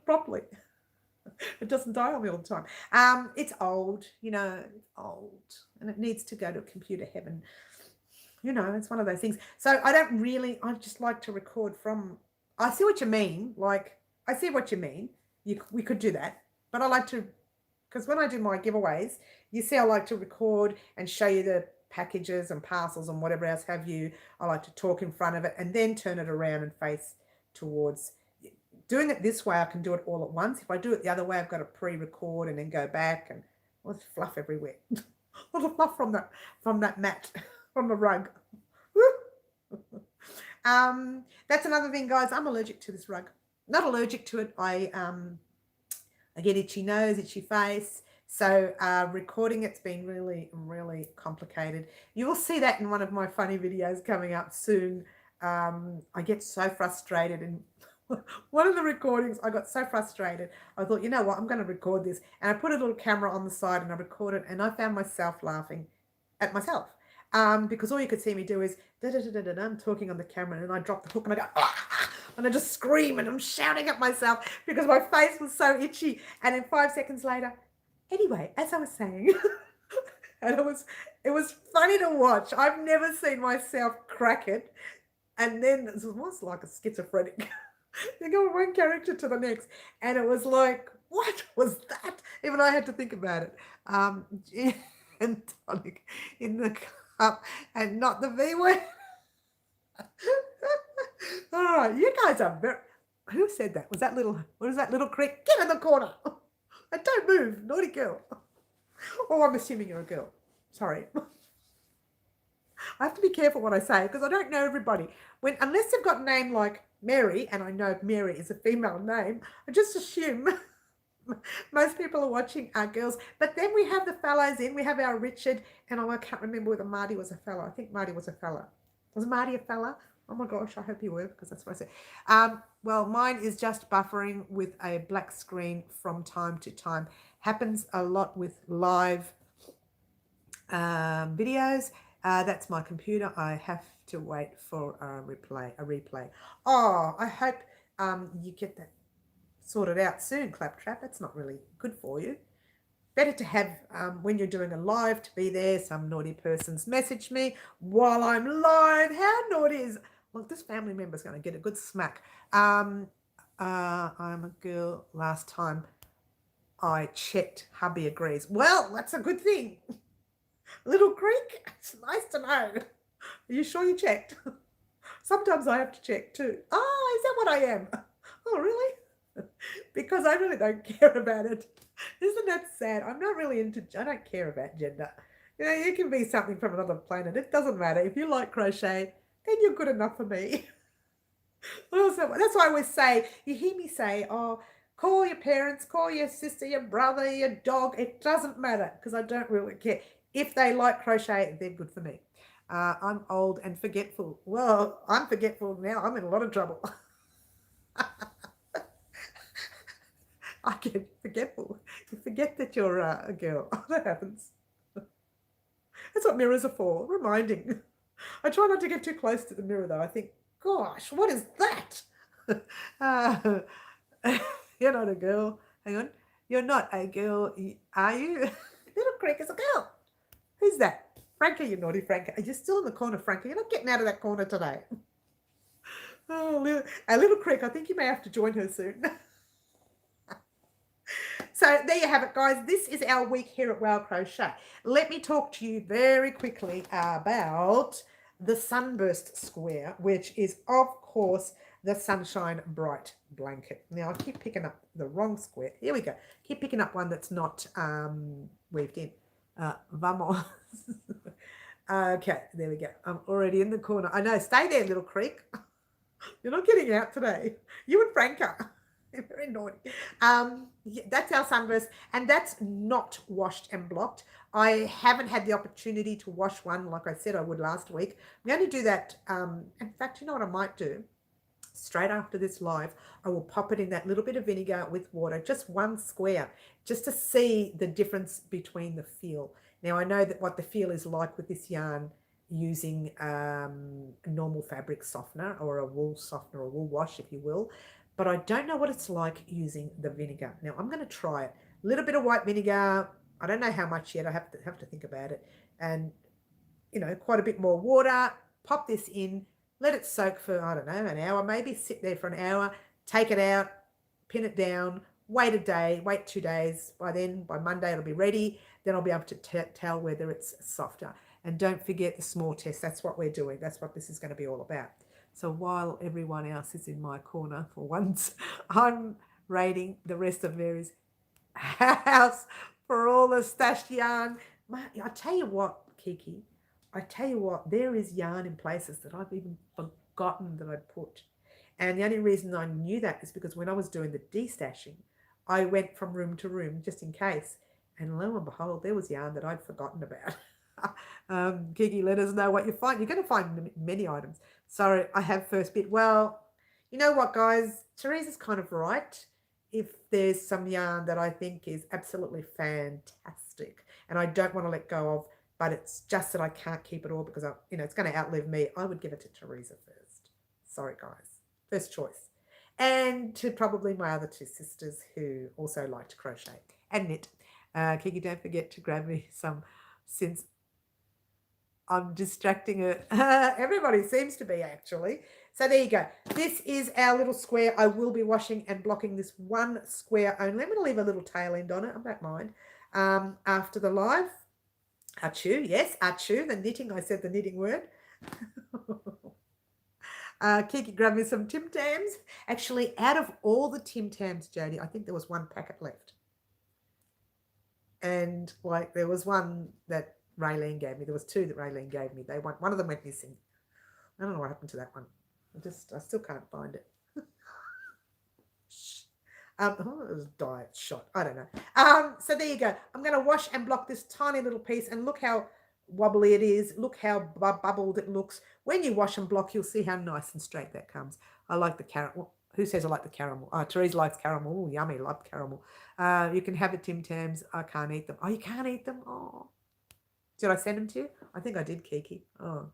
properly. It doesn't die on me all the time. It's old, it's old. And it needs to go to computer heaven. It's one of those things. So I just like to record from, I see what you mean. I see what you mean. We could do that. But I like to, because when I do my giveaways, you see I like to record and show you the packages and parcels and whatever else have you. I like to talk in front of it and then turn it around and face towards. Doing it this way, I can do it all at once. If I do it the other way, I've got to pre-record and then go back, and there's fluff everywhere. All the fluff from that mat, from the rug. That's another thing, guys. I'm allergic to this rug. Not allergic to it. I get itchy nose, itchy face. So recording it's been really, really complicated. You will see that in one of my funny videos coming up soon. I get so frustrated, and one of the recordings, I got so frustrated. I thought, you know what, I'm going to record this. And I put a little camera on the side and I recorded, and I found myself laughing at myself. Because all you could see me do is I'm talking on the camera, and I drop the hook and I go, ah! And I just scream and I'm shouting at myself because my face was so itchy. And then 5 seconds later, anyway, as I was saying, and it was funny to watch. I've never seen myself crack it. And then it was like a schizophrenic. You go from one character to the next, and it was like, what was that? Even I had to think about it. Gin and tonic in the cup, and not the V word. All right, you guys are very. Who said that? Was that little? What is that little creek? Get in the corner. And don't move, naughty girl. Oh, I'm assuming you're a girl. Sorry. I have to be careful what I say because I don't know everybody. Unless they've got a name like Mary, and I know Mary is a female name, I just assume most people are watching are girls. But then we have the fellows in. We have our Richard, and I can't remember whether Marty was a fella. I think Marty was a fella. Was Marty a fella? Oh my gosh, I hope you were, because that's what I said. Well, mine is just buffering with a black screen from time to time. Happens a lot with live videos. That's my computer. I have to wait for a replay. Oh, I hope you get that sorted out soon, Claptrap. That's not really good for you. Better to have, when you're doing a live, to be there. Some naughty person's messaged me while I'm live. How naughty is... Look, this family member's going to get a good smack. I'm a girl. Last time I checked, hubby agrees. Well, that's a good thing. Little Creek, it's nice to know. Are you sure you checked? Sometimes I have to check too. Oh, is that what I am? Oh, really? Because I really don't care about it. Isn't that sad? I'm not really I don't care about gender. You know, you can be something from another planet. It doesn't matter. If you like crochet, then you're good enough for me. That's why I always say, you hear me say, oh, call your parents, call your sister, your brother, your dog. It doesn't matter, because I don't really care. If they like crochet, they're good for me. I'm old and forgetful. Well, I'm forgetful now. I'm in a lot of trouble. I get forgetful. You forget that you're a girl. Oh, that happens. That's what mirrors are for, reminding. I try not to get too close to the mirror, though. I think, gosh, what is that? You're not a girl. Hang on. You're not a girl, are you? Little Creek is a girl. Who's that? Frankie, you naughty Frankie. Are you still in the corner, Frankie? You're not getting out of that corner today. Oh, little Creek, I think you may have to join her soon. So there you have it, guys. This is our week here at Wow Crochet. Let me talk to you very quickly about the Sunburst Square, which is, of course, the Sunshine Bright blanket. Now, I keep picking up the wrong square. Here we go. Keep picking up one that's not weaved in. Vamos. Okay, there we go. I'm already in the corner. I know. Stay there, Little Creek. You're not getting out today. You and Franca. Very naughty. Yeah, that's our sunburst, and that's not washed and blocked. I haven't had the opportunity to wash one like I said I would last week. I'm going to do that. In fact, you know what I might do? Straight after this live, I will pop it in that little bit of vinegar with water, just one square, just to see the difference between the feel. Now, I know that what the feel is like with this yarn using a normal fabric softener or a wool softener or wool wash, if you will, but I don't know what it's like using the vinegar. Now, I'm going to try it. A little bit of white vinegar. I don't know how much yet. I have to think about it. And, you know, quite a bit more water. Pop this in. Let it soak for, I don't know, an hour. Maybe sit there for an hour. Take it out. Pin it down. Wait a day. Wait 2 days. By Monday, it'll be ready. Then I'll be able to tell whether it's softer. And don't forget the small test. That's what we're doing. That's what this is going to be all about. So while everyone else is in my corner for once, I'm raiding the rest of Mary's house for all the stashed yarn. I tell you what, Kiki, there is yarn in places that I've even forgotten that I'd put. And the only reason I knew that is because when I was doing the destashing, I went from room to room just in case. And lo and behold, there was yarn that I'd forgotten about. Kiki, let us know what you find. You're going to find many items. Sorry, I have first bit. Well, you know what, guys? Teresa's kind of right. If there's some yarn that I think is absolutely fantastic and I don't want to let go of, but it's just that I can't keep it all because it's going to outlive me, I would give it to Teresa first. Sorry, guys. First choice. And to probably my other two sisters who also like to crochet and knit. Kiki, don't forget to grab me some, since I'm distracting her. Everybody seems to be, actually. So there you go. This is our little square. I will be washing and blocking this one square only. I'm going to leave a little tail end on it. I don't mind. After the live. Achoo. Yes, achoo. The knitting. I said the knitting word. Kiki, grab me some Tim Tams. Actually, out of all the Tim Tams, Jodie, I think there was one packet left. And there was one that Raylene gave me. There was two that Raylene gave me. One of them went missing. I don't know what happened to that one. I still can't find it. It was diet shot. I don't know. So there you go. I'm going to wash and block this tiny little piece, and look how wobbly it is. Look how bubbled it looks. When you wash and block, you'll see how nice and straight that comes. I like the caramel. Who says I like the caramel? Therese likes caramel. Oh, yummy, love caramel. You can have the Tim Tams. I can't eat them. Oh, you can't eat them? Oh. Did I send them to you? I think I did, Kiki. Oh.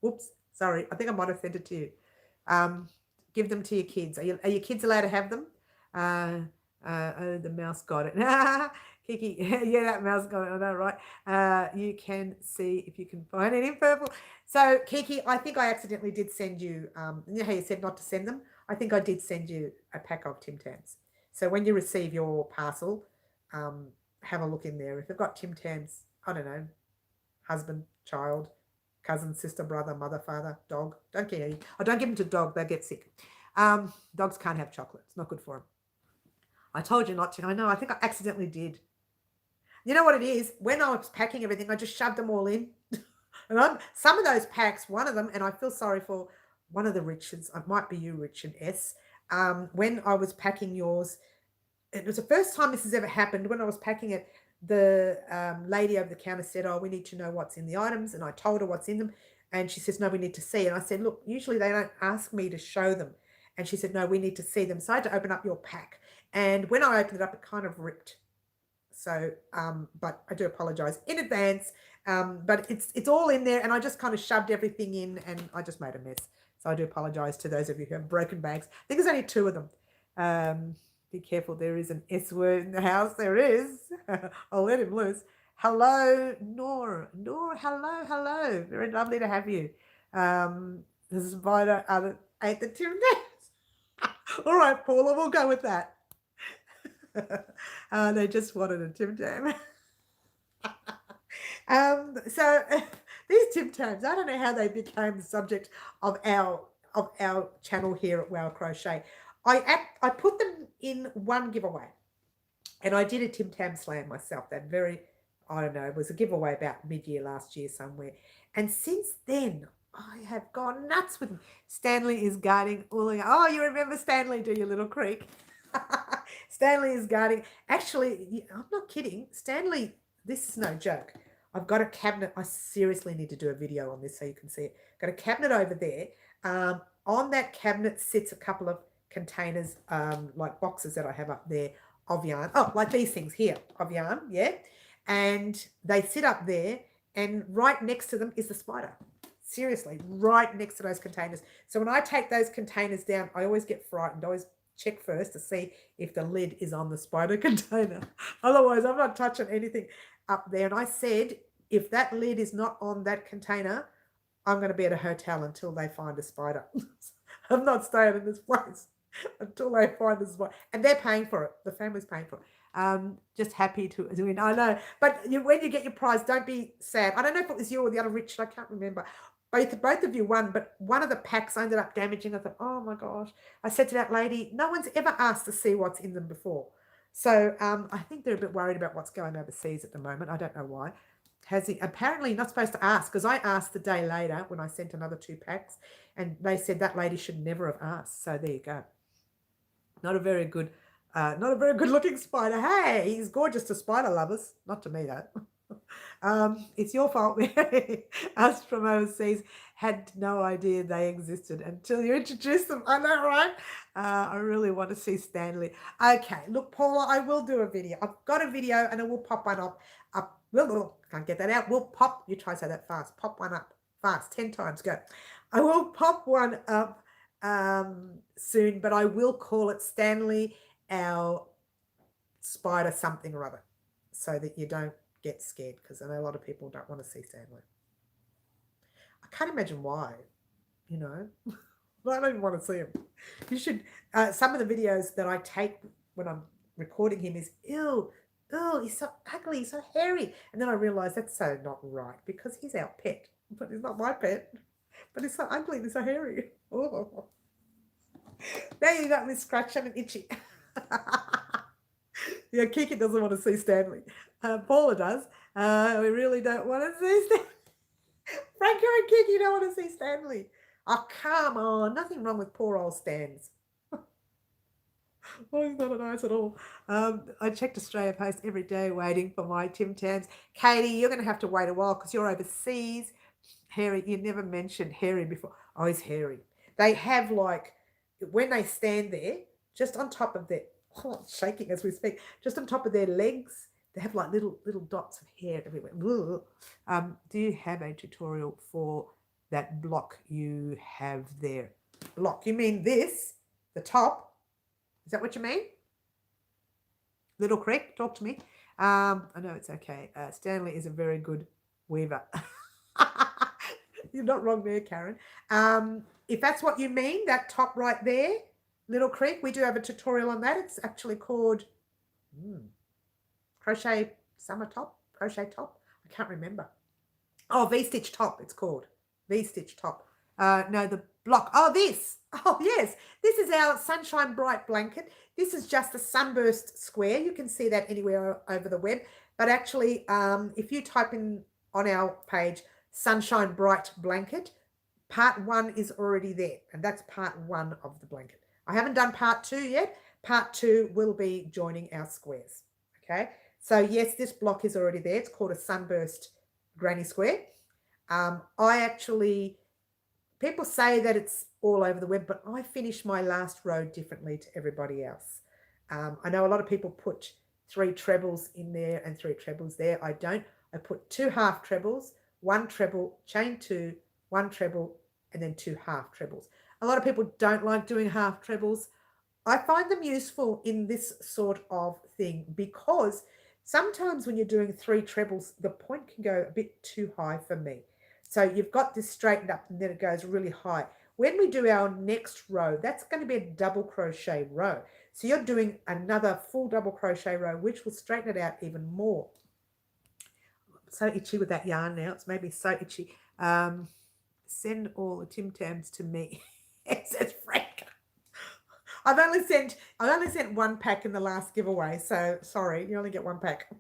Whoops. Sorry. I think I might have sent it to you. Give them to your kids. Are your kids allowed to have them? Oh, the mouse got it. Kiki, yeah, that mouse got it. I know, right? You can see if you can find it in purple. So, Kiki, I think I accidentally did send you, you know how you said not to send them? I think I did send you a pack of Tim Tams. So when you receive your parcel, have a look in there. If they've got Tim Tams, I don't know, husband, child, cousin, sister, brother, mother, father, dog. Don't care. I don't give them to dog. They get sick. Dogs can't have chocolate. It's not good for them. I told you not to. I know. I think I accidentally did. You know what it is? When I was packing everything, I just shoved them all in. And some of those packs, one of them, and I feel sorry for one of the Richards. It might be you, Richard S. When I was packing yours, it was the first time this has ever happened. When I was packing it, the lady over the counter said, "Oh, we need to know what's in the items," and I told her what's in them, and she says, "No, we need to see." And I said, "Look, usually they don't ask me to show them," and she said, "No, we need to see them." So I had to open up your pack, and when I opened it up, it kind of ripped. So, but I do apologise in advance. But it's all in there, and I just kind of shoved everything in, and I just made a mess. So I do apologise to those of you who have broken bags. I think there's only 2 of them. Be careful, there is an S word in the house. There is. I'll let him loose. Hello, Nor. Nor, hello, hello. Very lovely to have you. This is Vida ate the Tim Tams. All right, Paula, we'll go with that. They just wanted a Tim Tam. So these Tim Tams, I don't know how they became the subject of our channel here at Wow Crochet. I put them in one giveaway, and I did a Tim Tam slam myself. That I don't know, it was a giveaway about mid-year last year somewhere. And since then, I have gone nuts with them. Stanley is guarding all. Oh, you remember Stanley, do you, little creek? Stanley is guarding. Actually, I'm not kidding. Stanley, this is no joke. I've got a cabinet. I seriously need to do a video on this so you can see it. Got a cabinet over there. On that cabinet sits a couple of containers, like boxes that I have up there of yarn. Oh, like these things here of yarn, yeah. And they sit up there, and right next to them is the spider. Seriously, right next to those containers. So when I take those containers down, I always get frightened. I always check first to see if the lid is on the spider container. Otherwise, I'm not touching anything up there. And I said, if that lid is not on that container, I'm going to be at a hotel until they find a spider. I'm not staying in this place until they find a spider. And they're paying for it. The family's paying for it. Just happy to win. I know. But when you get your prize, don't be sad. I don't know if it was you or the other Richard. I can't remember. Both of you won, but one of the packs ended up damaging. I thought, oh my gosh. I said to that lady, no one's ever asked to see what's in them before. So I think they're a bit worried about what's going overseas at the moment. I don't know why. Apparently not supposed to ask, because I asked the day later when I sent another 2 packs, and they said that lady should never have asked. So there you go. Not a very good looking spider. Hey, he's gorgeous to spider lovers. Not to me though. It's your fault. Us from overseas had no idea they existed until you introduced them. I know, right? I really want to see Stanley. Okay, look, Paula, I will do a video. I've got a video, and I will pop one up. Can't get that out. We'll pop. You try to say that fast. Pop one up fast. 10 times. Go. I will pop one up soon, but I will call it Stanley, our spider something or other, so that you don't get scared, because I know a lot of people don't want to see Stanley. I can't imagine why, I don't even want to see him. You should, some of the videos that I take when I'm recording him is, ew, he's so ugly, he's so hairy. And then I realise that's so not right, because he's our pet, but he's not my pet. But he's so ugly and he's so hairy. Oh. There you got me scratching and itchy. Yeah, Kiki doesn't want to see Stanley. Paula does. We really don't want to see Stanley. Franco and Kiki don't want to see Stanley. Oh, come on. Nothing wrong with poor old Stans. Oh, it's not nice at all. I checked Australia Post every day waiting for my Tim Tams. Katie, you're going to have to wait a while because you're overseas. Harry, you never mentioned Harry before. Oh, he's hairy. They have like, when they stand there, just on top of their, oh, I'm shaking as we speak, just on top of their legs, they have like little dots of hair everywhere. Do you have a tutorial for that block you have there? Block, you mean this, the top? Is that what you mean? Little Creek, talk to me. I know it's okay. Stanley is a very good weaver. You're not wrong there, Karen. If that's what you mean, that top right there, Little Creek, we do have a tutorial on that. It's actually called crochet summer top, crochet top. I can't remember. Oh, V-stitch top, it's called. V-stitch top. No, the block. Oh, this. Oh, yes. This is our Sunshine Bright blanket. This is just a sunburst square. You can see that anywhere over the web. But actually, if you type in on our page, Sunshine Bright blanket, part 1 is already there. And that's part 1 of the blanket. I haven't done part 2 yet. Part 2 will be joining our squares. Okay. So, yes, this block is already there. It's called a sunburst granny square. People say that it's all over the web, but I finish my last row differently to everybody else. I know a lot of people put 3 trebles in there and 3 trebles there. I don't. I put 2 half trebles, 1 treble, chain 2, 1 treble, and then 2 half trebles. A lot of people don't like doing half trebles. I find them useful in this sort of thing because sometimes when you're doing 3 trebles, the point can go a bit too high for me. So you've got this straightened up and then it goes really high. When we do our next row, that's going to be a double crochet row. So you're doing another full double crochet row, which will straighten it out even more. I'm so itchy with that yarn now. It's made me so itchy. Send all the Tim Tams to me. It says Frank. I've only sent 1 pack in the last giveaway, so sorry, you only get 1 pack.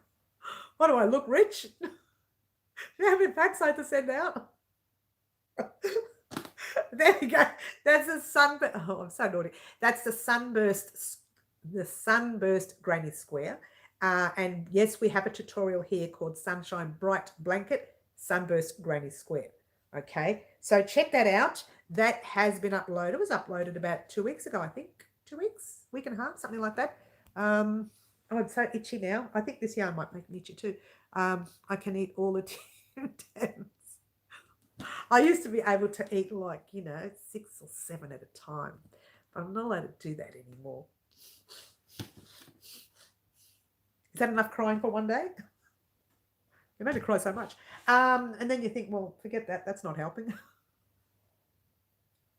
What do I look rich? Do you have any packs I have to send out? There you go. That's the sunburst. Oh, I'm so naughty. That's the sunburst granny square. And yes, we have a tutorial here called Sunshine Bright Blanket Sunburst Granny Square. Okay, so check that out. That has been uploaded. It was uploaded about 2 weeks ago, I think. 2 weeks, week and a half, something like that. Oh, I'm so itchy now. I think this yarn might make me itchy too. I can eat all the Tim Tams. I used to be able to eat 6 or 7 at a time. But I'm not allowed to do that anymore. Is that enough crying for one day? You made me cry so much. And then you think, well, forget that. That's not helping.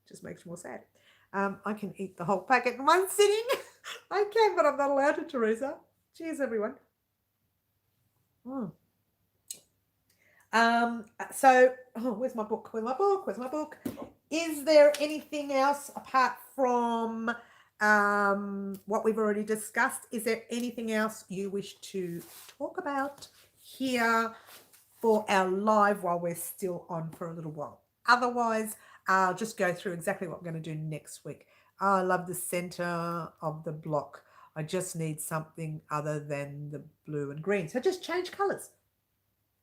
Just makes you more sad. I can eat the whole packet in one sitting. I can, but I'm not allowed to, Teresa. Cheers, everyone. Where's my book? Where's my book? Is there anything else apart from what we've already discussed? Is there anything else you wish to talk about here for our live while we're still on for a little while? Otherwise, I'll just go through exactly what we're going to do next week. I love the center of the block. I just need something other than the blue and green. So just change colors.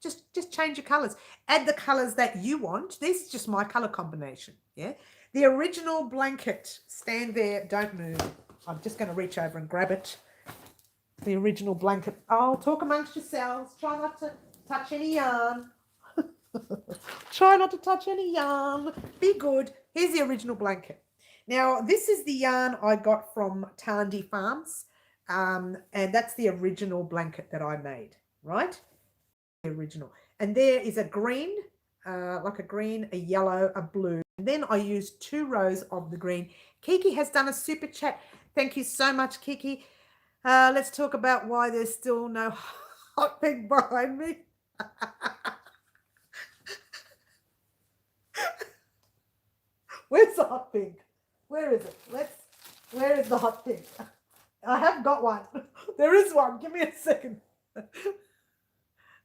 Just change your colors. Add the colors that you want. This is just my color combination. Yeah. The original blanket. Stand there. Don't move. I'm just going to reach over and grab it. The original blanket. Oh, talk amongst yourselves. Try not to touch any yarn. Try not to touch any yarn. Be good. Here's the original blanket. Now, this is the yarn I got from Tandy Farms. And that's the original blanket that I made, right? The original. And there is a green, like a green, a yellow, a blue. And then I used 2 rows of the green. Kiki has done a super chat. Thank you so much, Kiki. Let's talk about why there's still no hot pink behind me. Where's the hot pink? Where is it? Where is the hot pink? I have got one. There is one. Give me a second.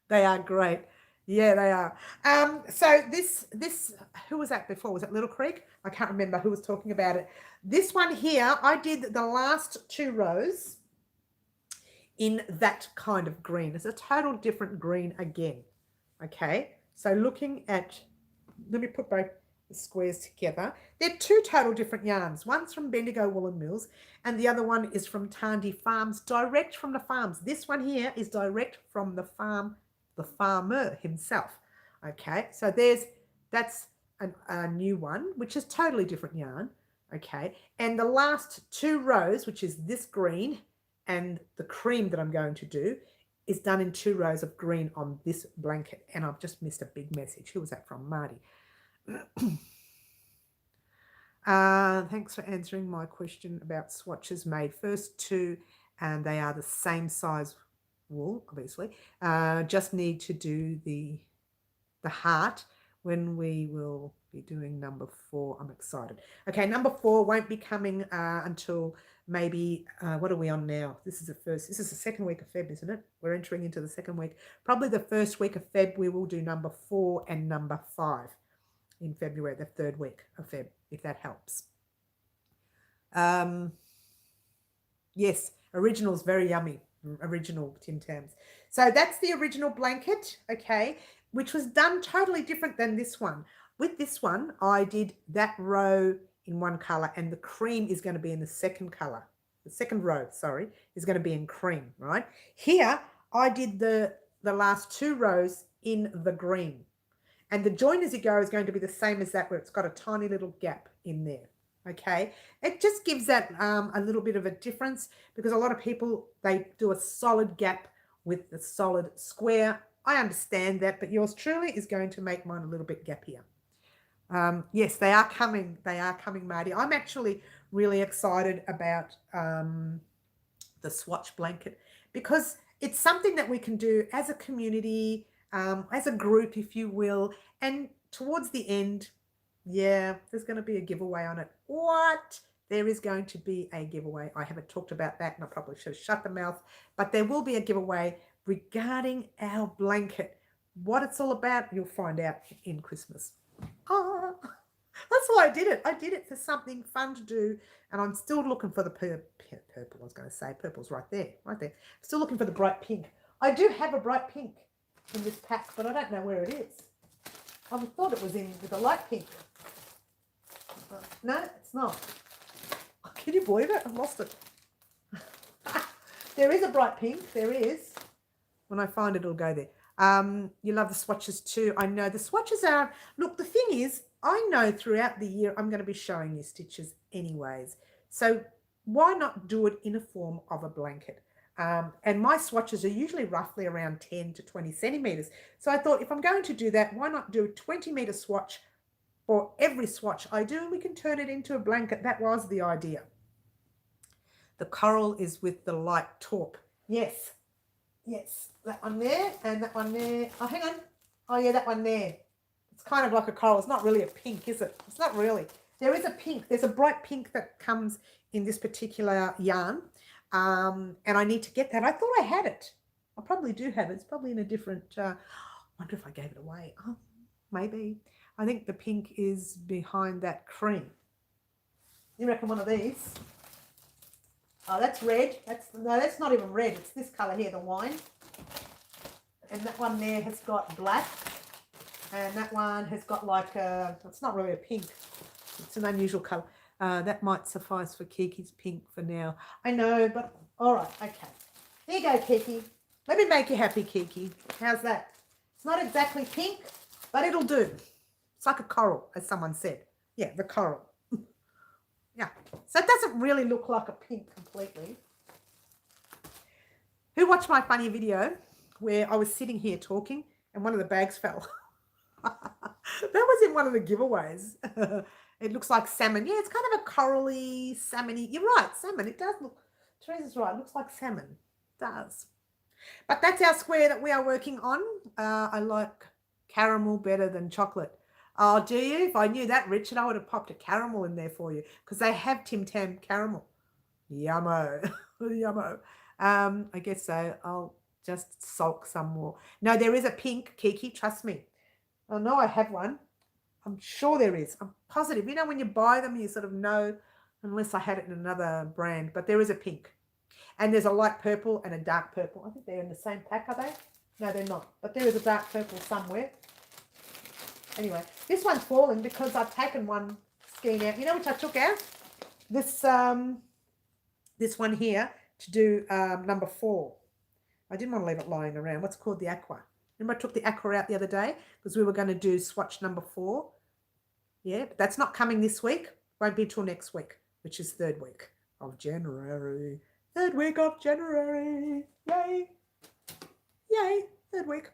They are great. Yeah, they are. So this who was that before? Was it Little Creek? I can't remember who was talking about it. This one here, I did the last 2 rows in that kind of green. It's a total different green again. Okay, so looking at, let me put both the squares together. They're 2 total different yarns. One's from Bendigo Woolen Mills and the other one is from Tandy Farms, direct from the farms. This one here is direct from the farm, the farmer himself. Okay, so that's a new one, which is totally different yarn. Okay, and the last 2 rows, which is this green and the cream that I'm going to do, is done in 2 rows of green on this blanket. And I've just missed a big message. Who was that from? Marty. Thanks for answering my question about swatches made. First 2, and they are the same size wool, obviously. Just need to do the heart when we will be doing number 4. I'm excited. Okay, number 4 won't be coming until maybe, what are we on now? This is the second week of Feb, isn't it? We're entering into the second week. Probably the first week of Feb, we will do number 4 and number 5 in February, the 3rd week of Feb, if that helps. Yes, original's very yummy. Original Tim Tams. So that's the original blanket, okay, which was done totally different than this one. With this one, I did that row in one color and the cream is going to be in the second color. The second row, sorry, is going to be in cream, right? Here, I did the last 2 rows in the green. And the join as you go is going to be the same as that, where it's got a tiny little gap in there. Okay, it just gives that a little bit of a difference, because a lot of people, they do a solid gap with the solid square. I understand that, but yours truly is going to make mine a little bit gappier. Yes, they are coming. They are coming, Marty. I'm actually really excited about the swatch blanket, because it's something that we can do as a community, as a group, if you will. And towards the end, yeah, there's going to be a giveaway on it. What? There is going to be a giveaway. I haven't talked about that and I probably should have shut the mouth, but there will be a giveaway regarding our blanket. What it's all about, you'll find out in Christmas. Oh, that's why I did it. I did it for something fun to do, and I'm still looking for the purple. I was going to say purple's right there, right there. Still looking for the bright pink. I do have a bright pink in this pack, but I don't know where it is. I thought it was in with a light pink. No, it's not. Can you believe it? I've lost it. There is a bright pink. There is. When I find it, it'll go there. You love the swatches too. I know the swatches are, look, the thing is, I know throughout the year I'm going to be showing you stitches anyways. So why not do it in a form of a blanket? And my swatches are usually roughly around 10 to 20 centimeters. So I thought, if I'm going to do that, why not do a 20-meter swatch for every swatch I do, and we can turn it into a blanket. That was the idea. The coral is with the light taupe. Yes, yes, that one there and that one there. Oh, hang on. Oh, yeah, that one there. It's kind of like a coral. It's not really a pink, is it? It's not really. There is a pink. There's a bright pink that comes in this particular yarn, and I need to get that. I thought I had it. I probably do have it. It's probably in a different, I wonder if I gave it away. Oh, maybe. I think the pink is behind that cream. You reckon one of these? Oh, that's red. No, that's not even red. It's this colour here, the wine. And that one there has got black. And that one has got like a, it's not really a pink. It's an unusual colour. That might suffice for Kiki's pink for now. I know, but all right, okay. Here you go, Kiki. Let me make you happy, Kiki. How's that? It's not exactly pink, but it'll do. It's like a coral, as someone said. Yeah, the coral. Yeah. So it doesn't really look like a pink completely. Who watched my funny video where I was sitting here talking and one of the bags fell? That was in one of the giveaways. It looks like salmon. Yeah, it's kind of a corally, salmon-y. You're right, salmon. It does look, Teresa's right, it looks like salmon. It does. But that's our square that we are working on. I like caramel better than chocolate. Oh, do you? If I knew that, Richard, I would have popped a caramel in there for you, because they have Tim Tam caramel. Yummo. Yummo. I guess so. I'll just sulk some more. No, there is a pink, Kiki, trust me. I know I have one. I'm sure there is. I'm positive. You know, when you buy them, you sort of know, unless I had it in another brand, but there is a pink. And there's a light purple and a dark purple. I think they're in the same pack, are they? No, they're not. But there is a dark purple somewhere. Anyway, this one's fallen because I've taken one skein out. You know which I took out? This one here to do number 4. I didn't want to leave it lying around. What's called the aqua. Remember I took the aqua out the other day because we were going to do swatch number 4. Yeah, but that's not coming this week. Won't be till next week, which is 3rd week of January. 3rd week of January. Yay. Yay. 3rd week.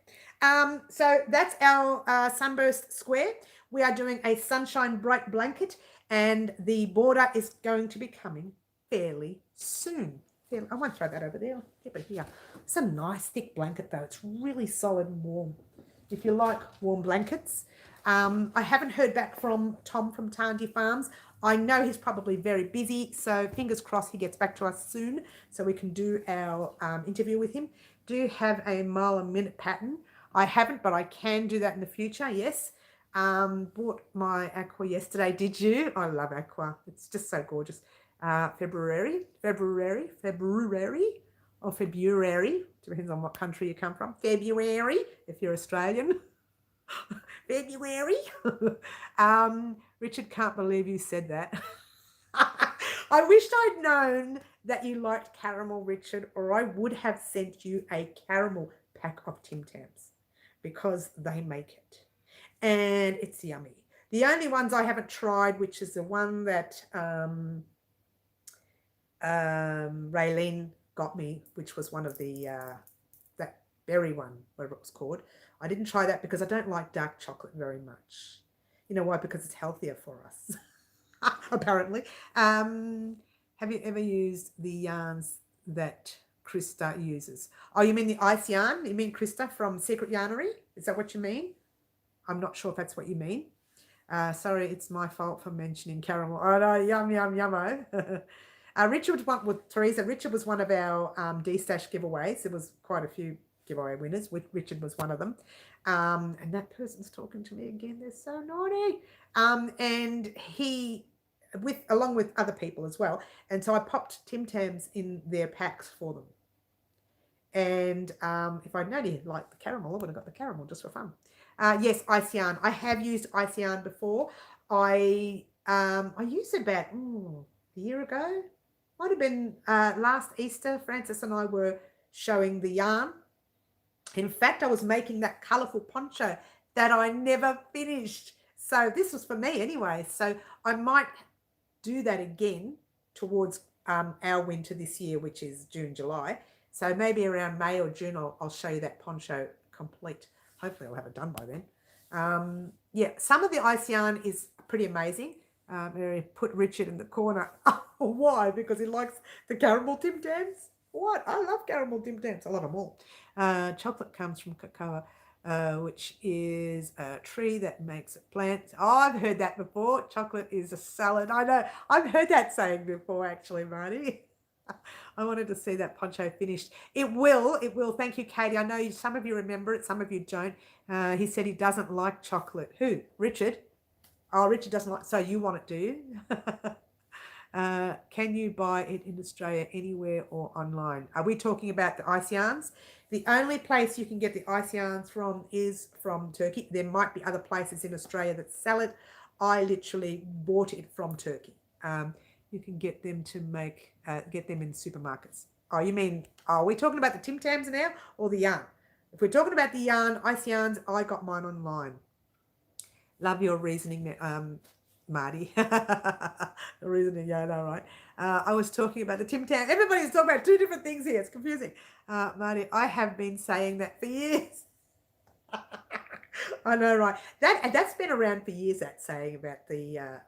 So that's our sunburst square. We are doing a sunshine bright blanket, and the border is going to be coming fairly soon. I won't throw that over there. I'll keep it here. It's a nice thick blanket though. It's really solid and warm. If you like warm blankets. I haven't heard back from Tom from Tandy Farms. I know he's probably very busy, so fingers crossed he gets back to us soon so we can do our interview with him. Do you have a mile a minute pattern? I haven't, but I can do that in the future, yes. Bought my aqua yesterday, did you? I love aqua. It's just so gorgeous. February, or February, depends on what country you come from. February, if you're Australian. February. Richard can't believe you said that. I wished I'd known that you liked caramel, Richard, or I would have sent you a caramel pack of Tim Tams because they make it. And it's yummy. The only ones I haven't tried, which is the one that Raylene got me, which was one of the that berry one, whatever it was called. I didn't try that because I don't like dark chocolate very much. You know why? Because it's healthier for us, apparently. Have you ever used the yarns that Krista uses? Oh, you mean the ice yarn? You mean Krista from Secret Yarnery? Is that what you mean? I'm not sure if that's what you mean. Sorry, it's my fault for mentioning caramel. Oh, no, yum, yummo. Richard went with Teresa. Richard was one of our D-Stash giveaways. There was quite a few giveaway winners. Richard was one of them. And that person's talking to me again. They're so naughty. And he, along with other people as well. And so I popped Tim Tams in their packs for them. And if I'd known he liked the caramel, I would have got the caramel just for fun. Yes, ice yarn. I have used ice yarn before. I used it about a year ago. Might have been last Easter. Francis and I were showing the yarn. In fact, I was making that colourful poncho that I never finished. So this was for me anyway. So I might do that again towards our winter this year, which is June, July. So maybe around May or June, I'll show you that poncho complete. Hopefully I'll have it done by then. Yeah, some of the ice yarn is pretty amazing. Mary put Richard in the corner. Oh, why? Because he likes the caramel Tim Tams? What? I love caramel Tim Tams. I love them all. Chocolate comes from cocoa, which is a tree that makes plants. Oh, I've heard that before. Chocolate is a salad. I know. I've heard that saying before, actually, Marty. I wanted to see that poncho finished. It will. It will. Thank you, Katie. I know some of you remember it. Some of you don't. He said he doesn't like chocolate. Who? Richard? Oh, Richard doesn't like. So you want it, do you? Can you buy it in Australia anywhere or online? Are we talking about the ice yarns? The only place you can get the ice yarns from is from Turkey. There might be other places in Australia that sell it. I literally bought it from Turkey. You can get them to get them in supermarkets. Oh, you mean, are we talking about the Tim Tams now or the yarn? If we're talking about the yarn, ice yarns, I got mine online. Love your reasoning, Marty. The reasoning, yeah, no, right. I was talking about the Tim Tam. Everybody's talking about two different things here. It's confusing. Marty, I have been saying that for years. I know, right? That's been around for years, that saying about the...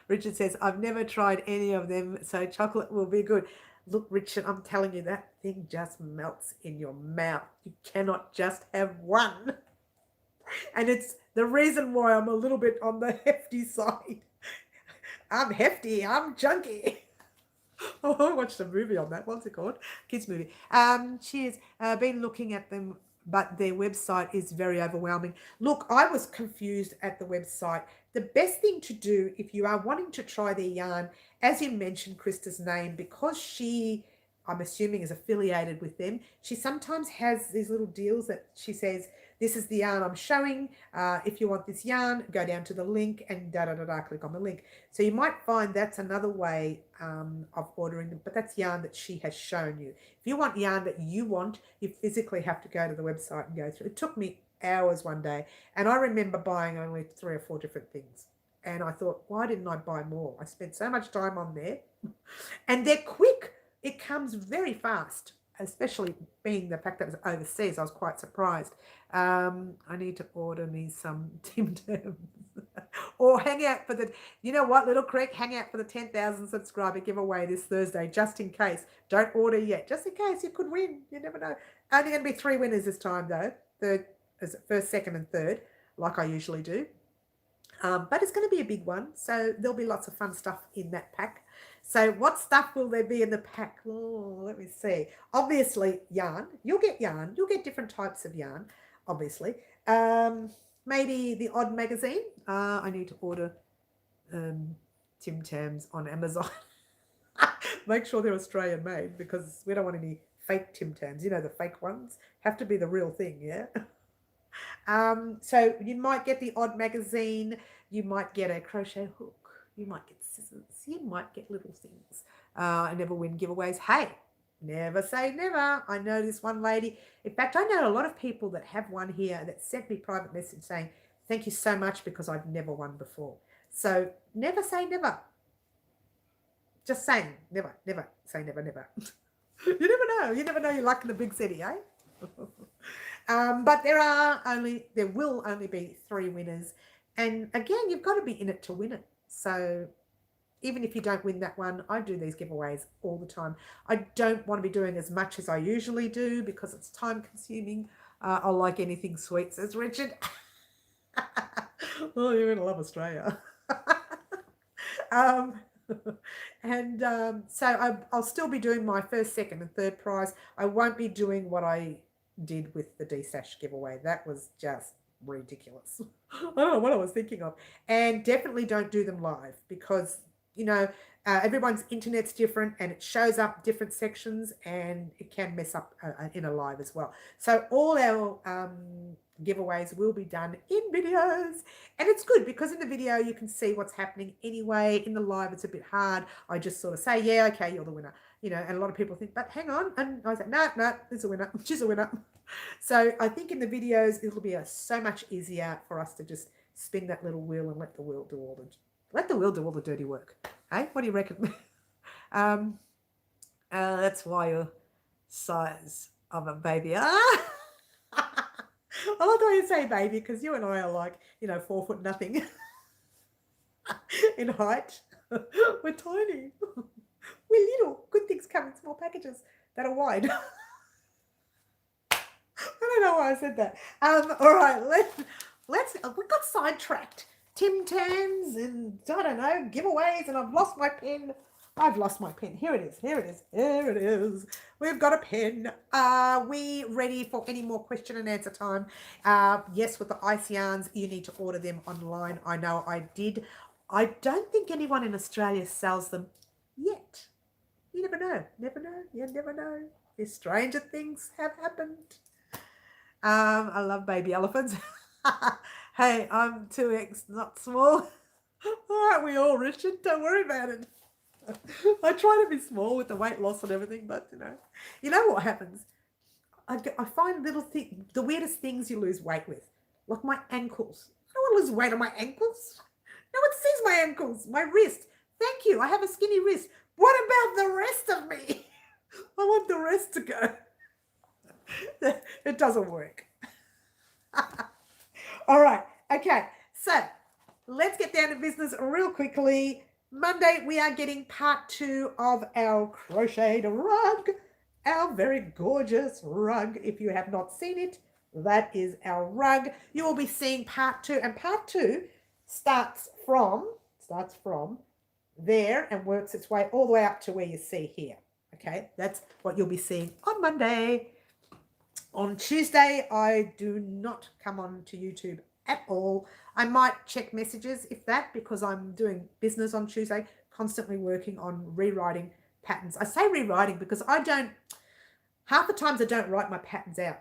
Richard says, I've never tried any of them, so chocolate will be good. Look, Richard, I'm telling you, that thing just melts in your mouth. You cannot just have one. And it's the reason why I'm a little bit on the hefty side. I'm hefty. I'm chunky. Oh, I watched a movie on that. What's it called? Kids movie. She's been looking at them, but their website is very overwhelming. Look, I was confused at the website. The best thing to do if you are wanting to try their yarn, as you mentioned Krista's name, because she, I'm assuming, is affiliated with them, she sometimes has these little deals that she says, this is the yarn I'm showing. If you want this yarn, go down to the link and click on the link. So you might find that's another way of ordering them, but that's yarn that she has shown you. If you want yarn that you want, you physically have to go to the website and go through. It took me hours one day, and I remember buying only 3 or 4 different things. And I thought, why didn't I buy more? I spent so much time on there. And they're quick. It comes very fast, especially being the fact that it was overseas. I was quite surprised. I need to order me some Tim Tams. Or hang out for the, you know what, Little Creek, hang out for the 10,000 subscriber giveaway this Thursday, just in case. Don't order yet, just in case you could win. You never know. Only going to be 3 winners this time, though. First, second, and third, like I usually do. But it's going to be a big one, so there'll be lots of fun stuff in that pack. So what stuff will there be in the pack? Oh, let me see. Obviously, yarn. You'll get yarn. You'll get different types of yarn, obviously. Maybe the odd magazine. I need to order Tim Tams on Amazon. Make sure they're Australian made, because we don't want any fake Tim Tams. You know, the fake ones have to be the real thing, yeah? So you might get the odd magazine, you might get a crochet hook, you might get scissors, you might get little things. I never win giveaways. Hey, never say never. I know this one lady. In fact, I know a lot of people that have one here that sent me private message saying, thank you so much, because I've never won before. So never say never. Just saying, never say never, never. You never know. You never know your luck in the big city, eh? But there will only be 3 winners. And again, you've got to be in it to win it. So even if you don't win that one, I do these giveaways all the time. I don't want to be doing as much as I usually do, because it's time consuming. I like anything sweet, says Richard. Oh, you're going to love Australia. So I'll still be doing my first, second, and third prize. I won't be doing what I did with the D-Sash giveaway. That was just ridiculous. I don't know what I was thinking of. And definitely don't do them live, because, you know, everyone's internet's different, and it shows up different sections, and it can mess up in a live as well. So all our giveaways will be done in videos, and it's good because in the video you can see what's happening anyway. In the live it's a bit hard. I just sort of say, yeah, okay, you're the winner, you know, and a lot of people think, but hang on, and I say, no, there's a winner, she's a winner. So I think in the videos it'll be so much easier for us to just spin that little wheel and let the wheel do all the dirty work. Hey, what do you reckon? That's why you're size of a baby. I love the way you say baby, because you and I are like, you know, 4 foot nothing in height. We're tiny. We're little. Good things come in small packages that are wide. I don't know why I said that. All right, let's. We got sidetracked. Tim Tams and I don't know, giveaways, and I've lost my pen. Here it is. We've got a pen. Are we ready for any more question and answer time? Yes, with the ice yarns, you need to order them online. I know I did. I don't think anyone in Australia sells them yet. You never know. You never know. These stranger things have happened. I love baby elephants. Hey, I'm 2X, not small. Aren't we all, Richard? Don't worry about it. I try to be small with the weight loss and everything, but you know what happens? I find the weirdest things you lose weight with, like my ankles. I don't want to lose weight on my ankles. No one sees my ankles, my wrist. Thank you. I have a skinny wrist. What about the rest of me? I want the rest to go. It doesn't work. All right. Okay. So let's get down to business real quickly. Monday, we are getting part 2 of our crocheted rug, our very gorgeous rug. If you have not seen it, that is our rug. You will be seeing part 2, and part 2 starts from there and works its way all the way up to where you see here. Okay, that's what you'll be seeing on Monday. On Tuesday, I do not come on to YouTube at all. I might check messages, if that, because I'm doing business on Tuesday, constantly working on rewriting patterns. I say rewriting because half the times I don't write my patterns out.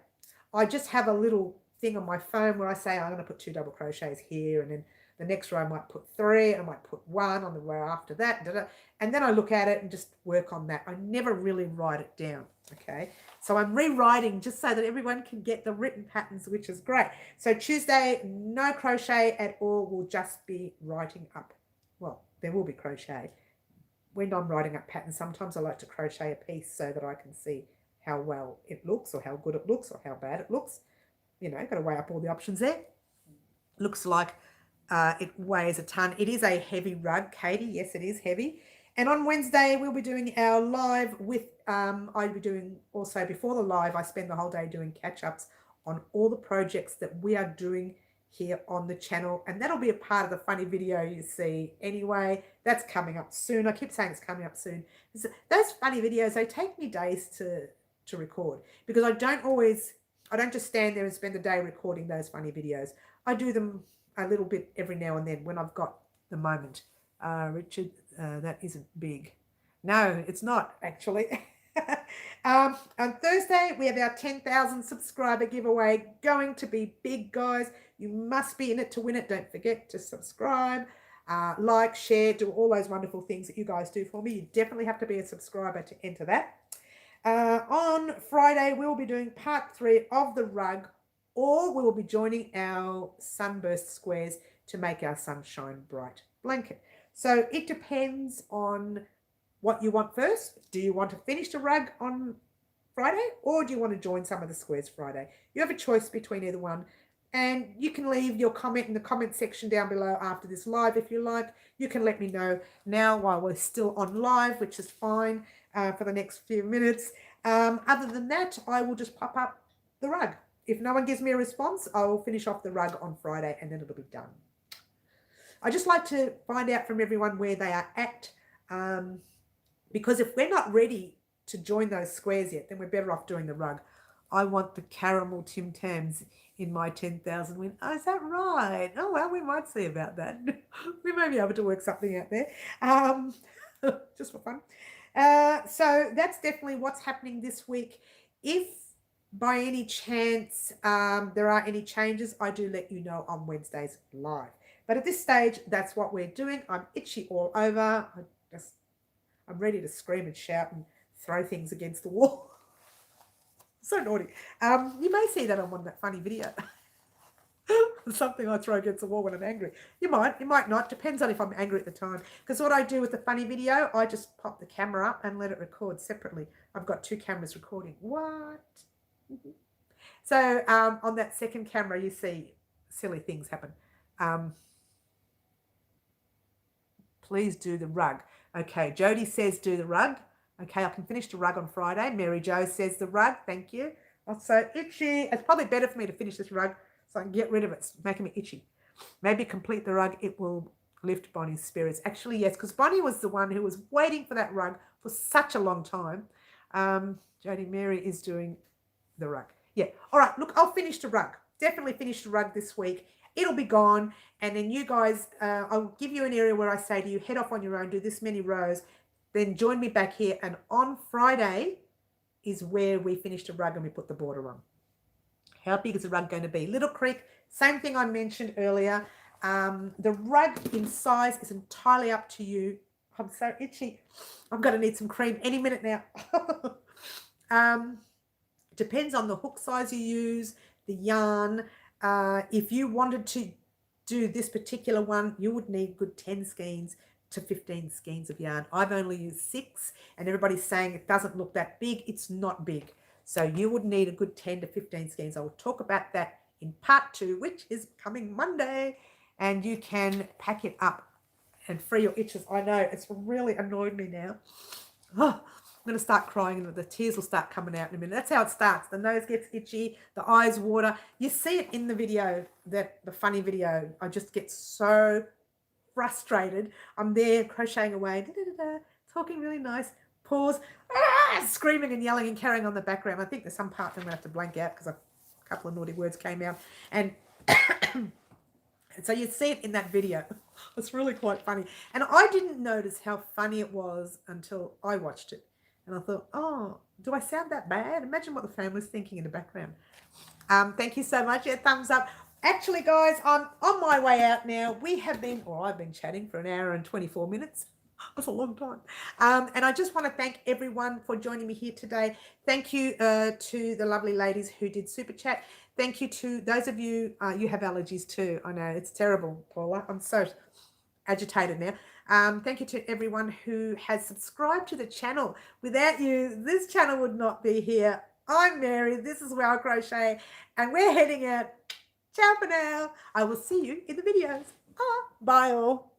I just have a little thing on my phone where I say I'm going to put 2 double crochets here, and then the next row I might put 3, and I might put 1 on the row after that, and then I look at it and just work on that. I never really write it down, okay? So I'm rewriting just so that everyone can get the written patterns, which is great. So Tuesday, no crochet at all. We'll just be writing up. Well, there will be crochet. When I'm writing up patterns, sometimes I like to crochet a piece so that I can see how well it looks, or how good it looks, or how bad it looks. You know, got to weigh up all the options there. Looks like it weighs a ton. It is a heavy rug, Katie. Yes, it is heavy. And on Wednesday, we'll be doing our live with, I'll be doing also before the live, I spend the whole day doing catch-ups on all the projects that we are doing here on the channel. And that'll be a part of the funny video you see anyway. That's coming up soon. I keep saying it's coming up soon. Those funny videos, they take me days to record, because I don't just stand there and spend the day recording those funny videos. I do them a little bit every now and then when I've got the moment. Richard, that isn't big. No, it's not actually. On Thursday, we have our 10,000 subscriber giveaway. Going to be big, guys. You must be in it to win it. Don't forget to subscribe, like, share, do all those wonderful things that you guys do for me. You definitely have to be a subscriber to enter that. On Friday, we'll be doing part 3 of the rug, or we'll be joining our sunburst squares to make our sunshine bright blanket. So it depends on what you want first. Do you want to finish the rug on Friday, or do you want to join some of the squares Friday? You have a choice between either one. And you can leave your comment in the comment section down below after this live if you like. You can let me know now while we're still on live, which is fine for the next few minutes. Other than that, I will just pop up the rug. If no one gives me a response, I will finish off the rug on Friday, and then it'll be done. I just like to find out from everyone where they are at, because if we're not ready to join those squares yet, then we're better off doing the rug. I want the caramel Tim Tams in my 10,000 win. Oh, is that right? Oh, well, we might see about that. We may be able to work something out there, just for fun. So that's definitely what's happening this week. If by any chance there are any changes, I do let you know on Wednesdays live. But at this stage, that's what we're doing. I'm itchy all over. I'm ready to scream and shout and throw things against the wall. So naughty. You may see that on one of that funny video. Something I throw against the wall when I'm angry. You might not. Depends on if I'm angry at the time. Because what I do with the funny video, I just pop the camera up and let it record separately. I've got 2 cameras recording. What? So on that second camera, you see silly things happen. Please do the rug. Okay, Jody says do the rug. Okay, I can finish the rug on Friday. Mary Jo says the rug. Thank you. I'm so itchy. It's probably better for me to finish this rug so I can get rid of it. It's making me itchy. Maybe complete the rug. It will lift Bonnie's spirits. Actually, yes, because Bonnie was the one who was waiting for that rug for such a long time. Jody Mary is doing the rug. Yeah. All right. Look, I'll finish the rug. Definitely finish the rug this week. It'll be gone. And then you guys, I'll give you an area where I say to you, head off on your own, do this many rows. Then join me back here, and on Friday is where we finish the rug and we put the border on. How big is the rug going to be? Little Creek, same thing I mentioned earlier. The rug in size is entirely up to you. I'm so itchy. I'm going to need some cream any minute now. Depends on the hook size you use, the yarn. If you wanted to do this particular one, you would need good 10 skeins to 15 skeins of yarn. I've only used 6, and everybody's saying it doesn't look that big. It's not big. So you would need a good 10 to 15 skeins. I will talk about that in part 2, which is coming Monday, and you can pack it up and free your itches. I know, it's really annoyed me now. Oh, I'm going to start crying and the tears will start coming out in a minute. That's how it starts. The nose gets itchy, the eyes water. You see it in the video, the funny video. I just get so frustrated. I'm there crocheting away, talking really nice. Pause, screaming and yelling and carrying on the background. I think there's some part I'm going to have to blank out because a couple of naughty words came out. And so you see it in that video. It's really quite funny. And I didn't notice how funny it was until I watched it. And I thought, oh, do I sound that bad? Imagine what the family's thinking in the background. Thank you so much. Yeah, thumbs up. Actually, guys, I'm on my way out now. I've been chatting for an hour and 24 minutes. That's a long time. And I just want to thank everyone for joining me here today. Thank you to the lovely ladies who did Super Chat. Thank you to those of you, you have allergies too. I know, it's terrible, Paula. I'm so agitated now. Thank you to everyone who has subscribed to the channel. Without you, this channel would not be here. I'm Mary. This is Wow Crochet. And we're heading out. Ciao for now. I will see you in the videos. Bye all.